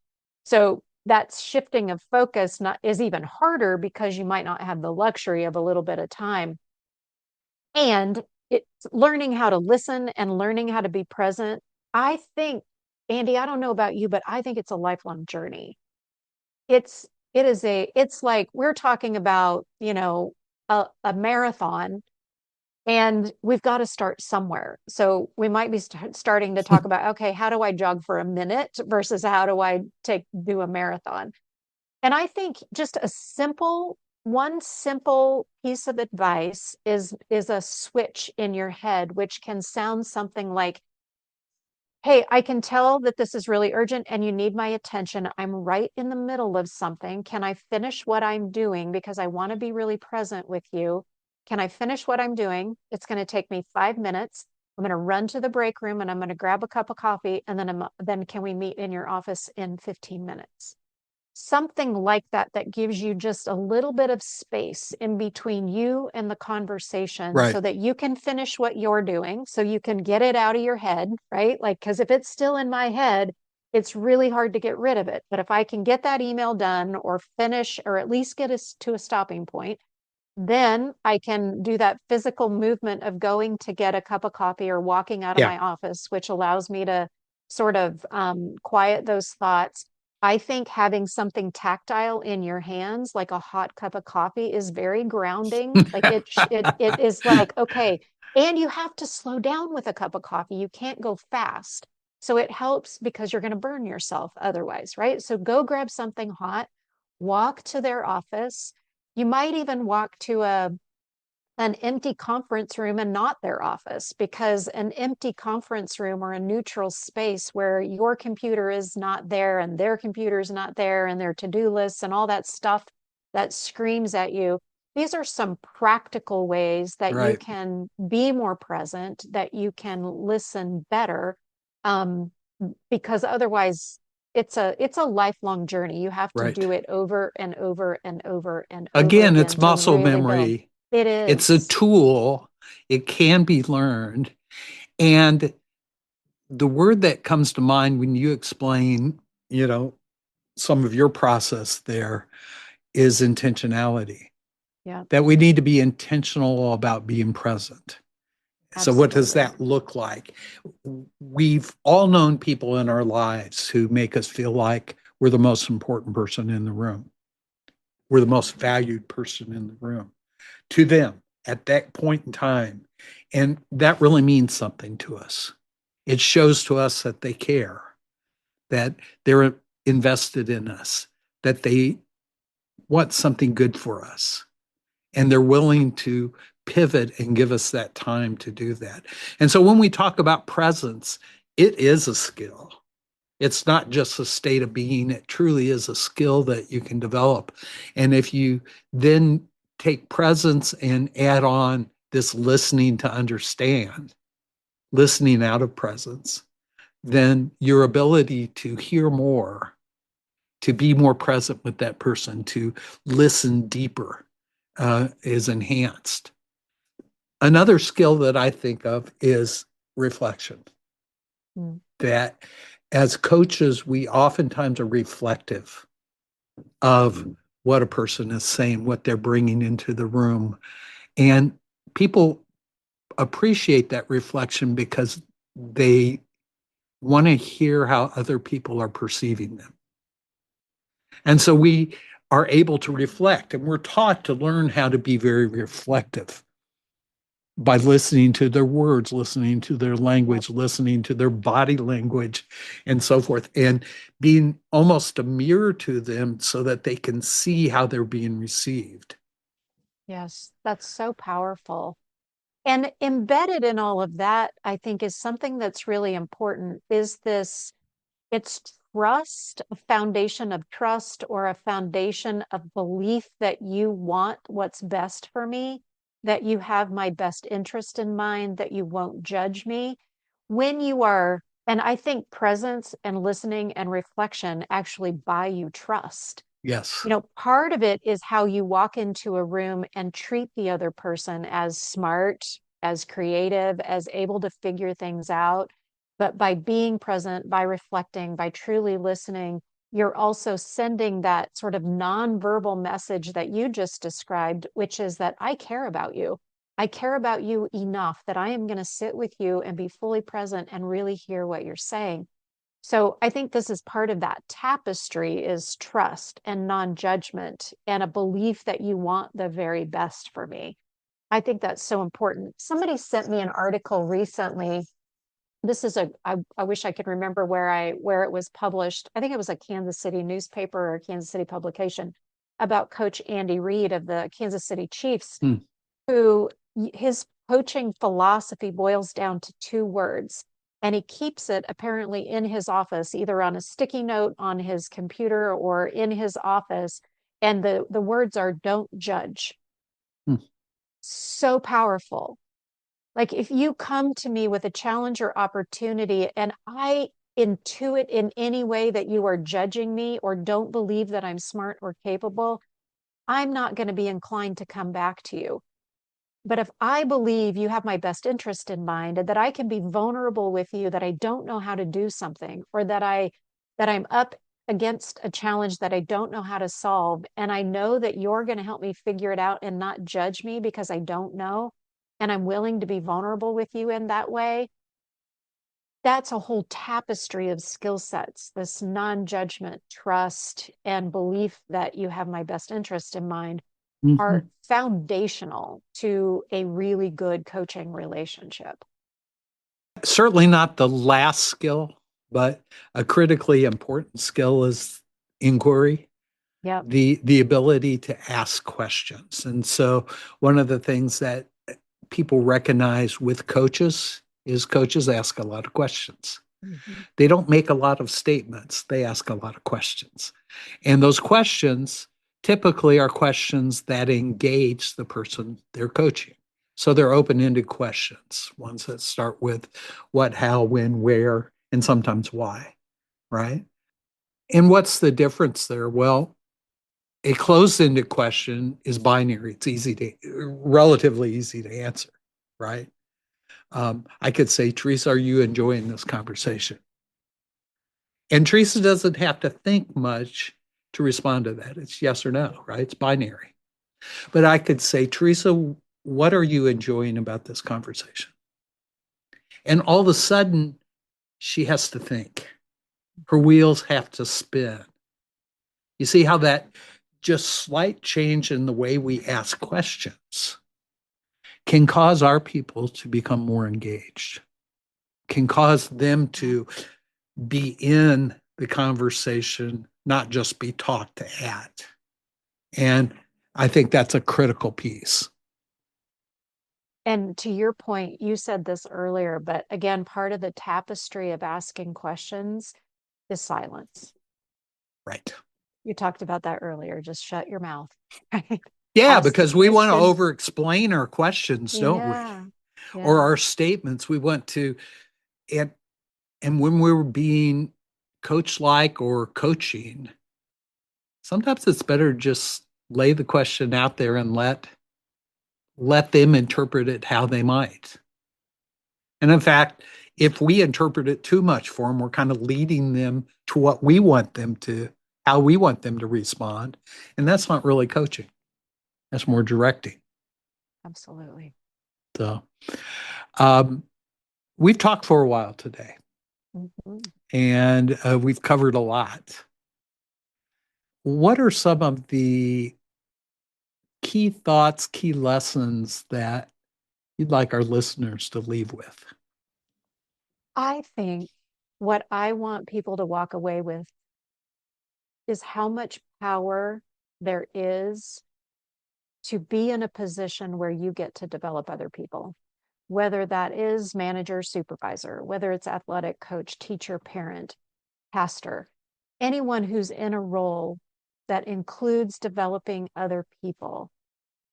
So that shifting of focus is even harder because you might not have the luxury of a little bit of time. And it's learning how to listen and learning how to be present. I think, Andy, I don't know about you, but I think it's a lifelong journey. It's like we're talking about, a marathon, and we've got to start somewhere. So we might be starting to talk about, okay, how do I jog for a minute versus how do I do a marathon? And I think just one simple piece of advice is a switch in your head, which can sound something like, hey, I can tell that this is really urgent and you need my attention. I'm right in the middle of something. Can I finish what I'm doing? Because I want to be really present with you. Can I finish what I'm doing? It's going to take me 5 minutes. I'm going to run to the break room and I'm going to grab a cup of coffee. And then can we meet in your office in 15 minutes? Something like that that gives you just a little bit of space in between you and the conversation so Right. that you can finish what you're doing, so you can get it out of your head, right? Like, because if it's still in my head, it's really hard to get rid of it. But if I can get that email done or finish or at least get us to a stopping point, then I can do that physical movement of going to get a cup of coffee or walking out of Yeah. my office, which allows me to sort of quiet those thoughts. I think having something tactile in your hands, like a hot cup of coffee, is very grounding. Like it is like, okay, and you have to slow down with a cup of coffee. You can't go fast. So it helps because you're going to burn yourself otherwise, right? So go grab something hot, walk to their office. You might even walk to an empty conference room and not their office, because an empty conference room or a neutral space where your computer is not there and their computer is not there and their to-do lists and all that stuff that screams at you. These are some practical ways that you Right. can be more present, that you can listen better, um, because otherwise it's a lifelong journey. You have to Right. do it over and over and over and over Again, it's again to muscle really build. memory. It It's a is. tool. It can be learned. And the word that comes to mind when you explain, some of your process there is intentionality, Yeah, that we need to be intentional about being present. So, what does absolutely. that look like? We've all known people in our lives who make us feel like we're the most important person in the room. We're the most valued person in the room to them at that point in time. And that really means something to us. It shows to us that they care, that they're invested in us, that they want something good for us, and they're willing to pivot and give us that time to do that. And so when we talk about presence, it is a skill. It's not just a state of being, it truly is a skill that you can develop. And if you then take presence and add on this listening to understand, listening out of presence, then your ability to hear more, to be more present with that person, to listen deeper, is enhanced. Another skill that I think of is reflection. Mm. That as coaches, we oftentimes are reflective of what a person is saying, what they're bringing into the room. And people appreciate that reflection because they want to hear how other people are perceiving them. And so we are able to reflect, and we're taught to learn how to be very reflective by listening to their words, listening to their Yep. language, listening to their body language, and so forth, and being almost a mirror to them so that they can see how they're being received. Yes, that's so powerful. And embedded in all of that, I think, is something that's really important is this it's trust, a foundation of trust or a foundation of belief that you want what's best for me, that you have my best interest in mind, that you won't judge me. When you are, and I think presence and listening and reflection actually buy you trust. Yes. Part of it is how you walk into a room and treat the other person as smart, as creative, as able to figure things out. But by being present, by reflecting, by truly listening, you're also sending that sort of nonverbal message that you just described, which is that I care about you. I care about you enough that I am going to sit with you and be fully present and really hear what you're saying. So I think this is part of that tapestry is trust and non-judgment and a belief that you want the very best for me. I think that's so important. Somebody sent me an article recently. This is I wish I could remember where it was published. I think it was a Kansas City newspaper or Kansas City publication about Coach Andy Reid of the Kansas City Chiefs, Hmm. who his coaching philosophy boils down to two words. And he keeps it apparently in his office, either on a sticky note on his computer or in his office. And the words are don't judge. Hmm. So powerful. Like if you come to me with a challenge or opportunity and I intuit in any way that you are judging me or don't believe that I'm smart or capable, I'm not going to be inclined to come back to you. But if I believe you have my best interest in mind and that I can be vulnerable with you, that I don't know how to do something, or that I'm up against a challenge that I don't know how to solve, and I know that you're going to help me figure it out and not judge me because I don't know, and I'm willing to be vulnerable with you in that way, that's a whole tapestry of skill sets, this non-judgment, trust, and belief that you have my best interest in mind are Mhm. foundational to a really good coaching relationship. Certainly not the last skill, but a critically important skill is inquiry, Yep. the ability to ask questions. And so one of the things that people recognize with coaches is coaches ask a lot of questions. Mhm. They don't make a lot of statements, they ask a lot of questions. And those questions typically are questions that engage the person they're coaching. So they're open ended questions, ones that start with what, how, when, where, and sometimes why, right? And what's the difference there? Well, a closed ended question is binary. It's relatively easy to answer, right? I could say, Teresa, are you enjoying this conversation? And Teresa doesn't have to think much to respond to that. It's yes or no, right? It's binary. But I could say, Teresa, what are you enjoying about this conversation? And all of a sudden, she has to think. Her wheels have to spin. You see how that just slight change in the way we ask questions can cause our people to become more engaged, can cause them Yeah. to be in the conversation, not just be taught to at. And I think that's a critical piece. And to your point, you said this earlier, but again, part of the tapestry of asking questions is silence. Right. You talked about that earlier. Just shut your mouth, right? Yeah, Ask the because we want to question. over explain our questions, don't we? Yeah. Or Yeah. our statements. We want to, and, and when we're being coach like or coaching, sometimes it's better to just lay the question out there and let them interpret it how they might. And in fact, if we interpret it too much for them, we're kind of leading them to what we want them to, how we want them to respond. And that's not really coaching. That's more directing. Absolutely. So, um, we've talked for a while today Mhm. and we've covered a lot. What are some of the key thoughts, key lessons that you'd like our listeners to leave with? I think what I want people to walk away with is how much power there is to be in a position where you get to develop other people, whether that is manager, supervisor, whether it's athletic coach, teacher, parent, pastor, anyone who's in a role that includes developing other people.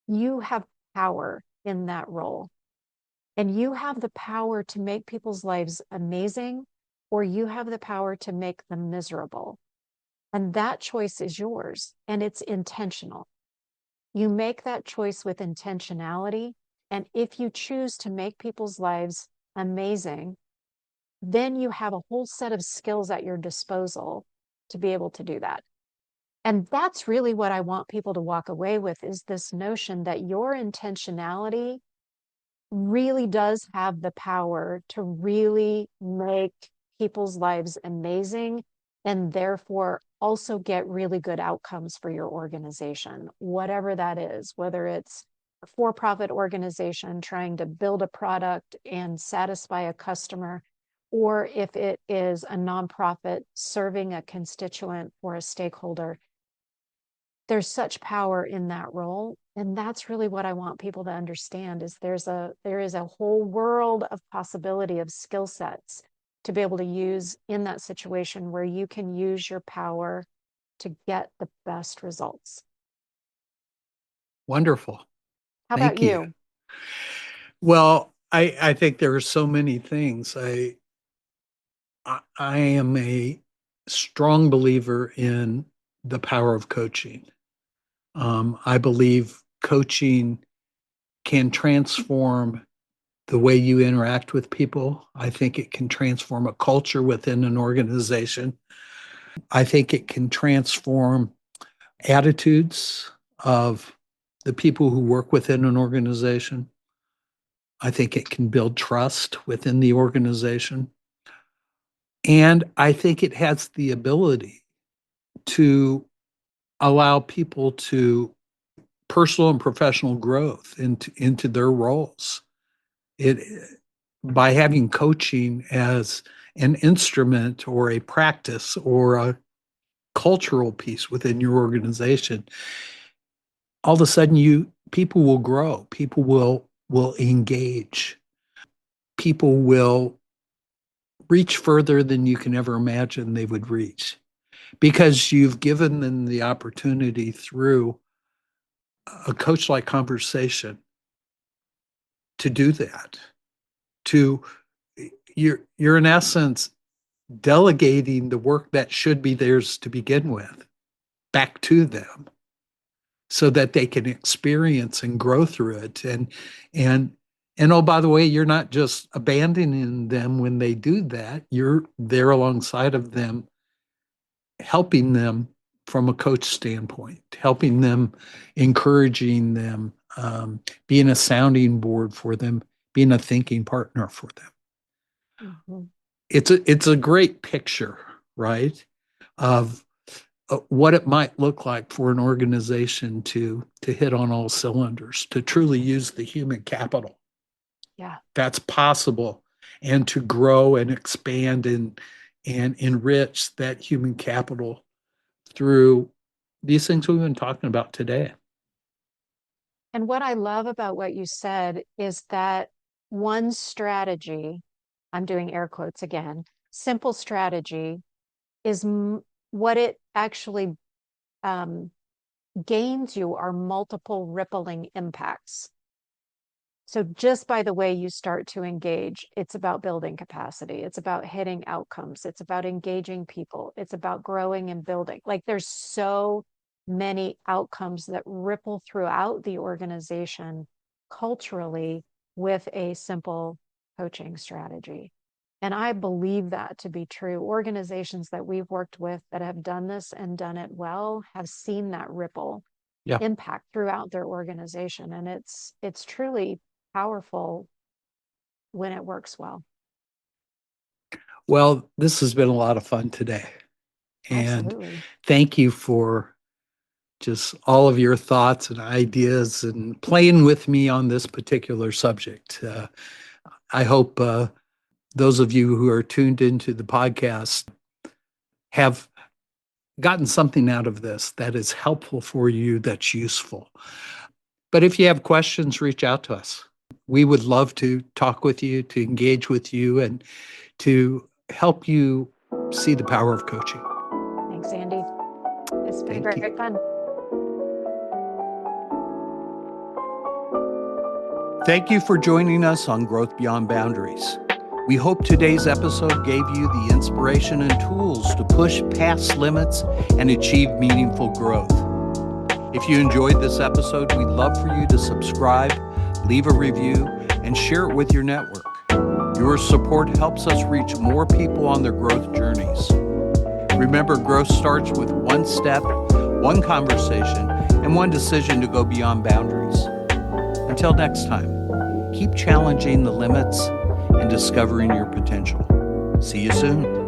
You have power in that role, and you have the power to make people's lives amazing, or you have the power to make them miserable. And that choice is yours, and it's intentional. You make that choice with intentionality. And if you choose to make people's lives amazing, then you have a whole set of skills at your disposal to be able to do that. And that's really what I want people to walk away with, is this notion that your intentionality really does have the power to really make people's lives amazing, and therefore also get really good outcomes for your organization, whatever that is, whether it's a for-profit organization trying to build a product and satisfy a customer, or if it is a nonprofit serving a constituent or a stakeholder. There's such power in that role, and that's really what I want people to understand, is there is a whole world of possibility of skill sets to be able to use in that situation where you can use your power to get the best results. Wonderful. How about Thank you. you? Well, I think there are so many things. I am a strong believer in the power of coaching. I believe coaching can transform the way you interact with people. I think it can transform a culture within an organization. I think it can transform attitudes of the people who work within an organization. I think it can build trust within the organization. And I think it has the ability to allow people to personal and professional growth into their roles. It by having coaching as an instrument or a practice or a cultural piece within your organization, all of a sudden you people will grow, people will engage, people will reach further than you can ever imagine they would reach because you've given them the opportunity through a coach like conversation to do that. To you're in essence delegating the work that should be theirs to begin with back to them so that they can experience and grow through it. And and oh, by the way, you're not just abandoning them when they do that. You're there alongside of them, helping them from a coach standpoint, helping them, encouraging them, being a sounding board for them, being a thinking partner for them. Mhm. It's a great picture, right, of what it might look like for an organization to hit on all cylinders, to truly use the human capital Yeah. that's possible, and to grow and expand and enrich that human capital through these things we've been talking about today. And what I love about what you said is that one strategy, I'm doing air quotes again, simple strategy is what it actually um, gains you are multiple rippling impacts. So just by the way you start to engage, it's about building capacity. It's about hitting outcomes. It's about engaging people. It's about growing and building. Like there's so many outcomes that ripple throughout the organization culturally with a simple coaching strategy. And I believe that to be true. Organizations that we've worked with that have done this and done it well have seen that ripple Yeah. impact throughout their organization. And it's truly powerful when it works well. Well, this has been a lot of fun today. And Absolutely. thank you for just all of your thoughts and ideas and playing with me on this particular subject. I hope those of you who are tuned into the podcast have gotten something out of this that is helpful for you, that's useful. But if you have questions, reach out to us. We would love to talk with you, to engage with you, and to help you see the power of coaching. Thanks, Andy. It's been Thank great you. fun. Thank you for joining us on Growth Beyond Boundaries. We hope today's episode gave you the inspiration and tools to push past limits and achieve meaningful growth. If you enjoyed this episode, we'd love for you to subscribe, leave a review, and share it with your network. Your support helps us reach more people on their growth journeys. Remember, growth starts with one step, one conversation, and one decision to go beyond boundaries. Until next time, keep challenging the limits and discovering your potential. See you soon.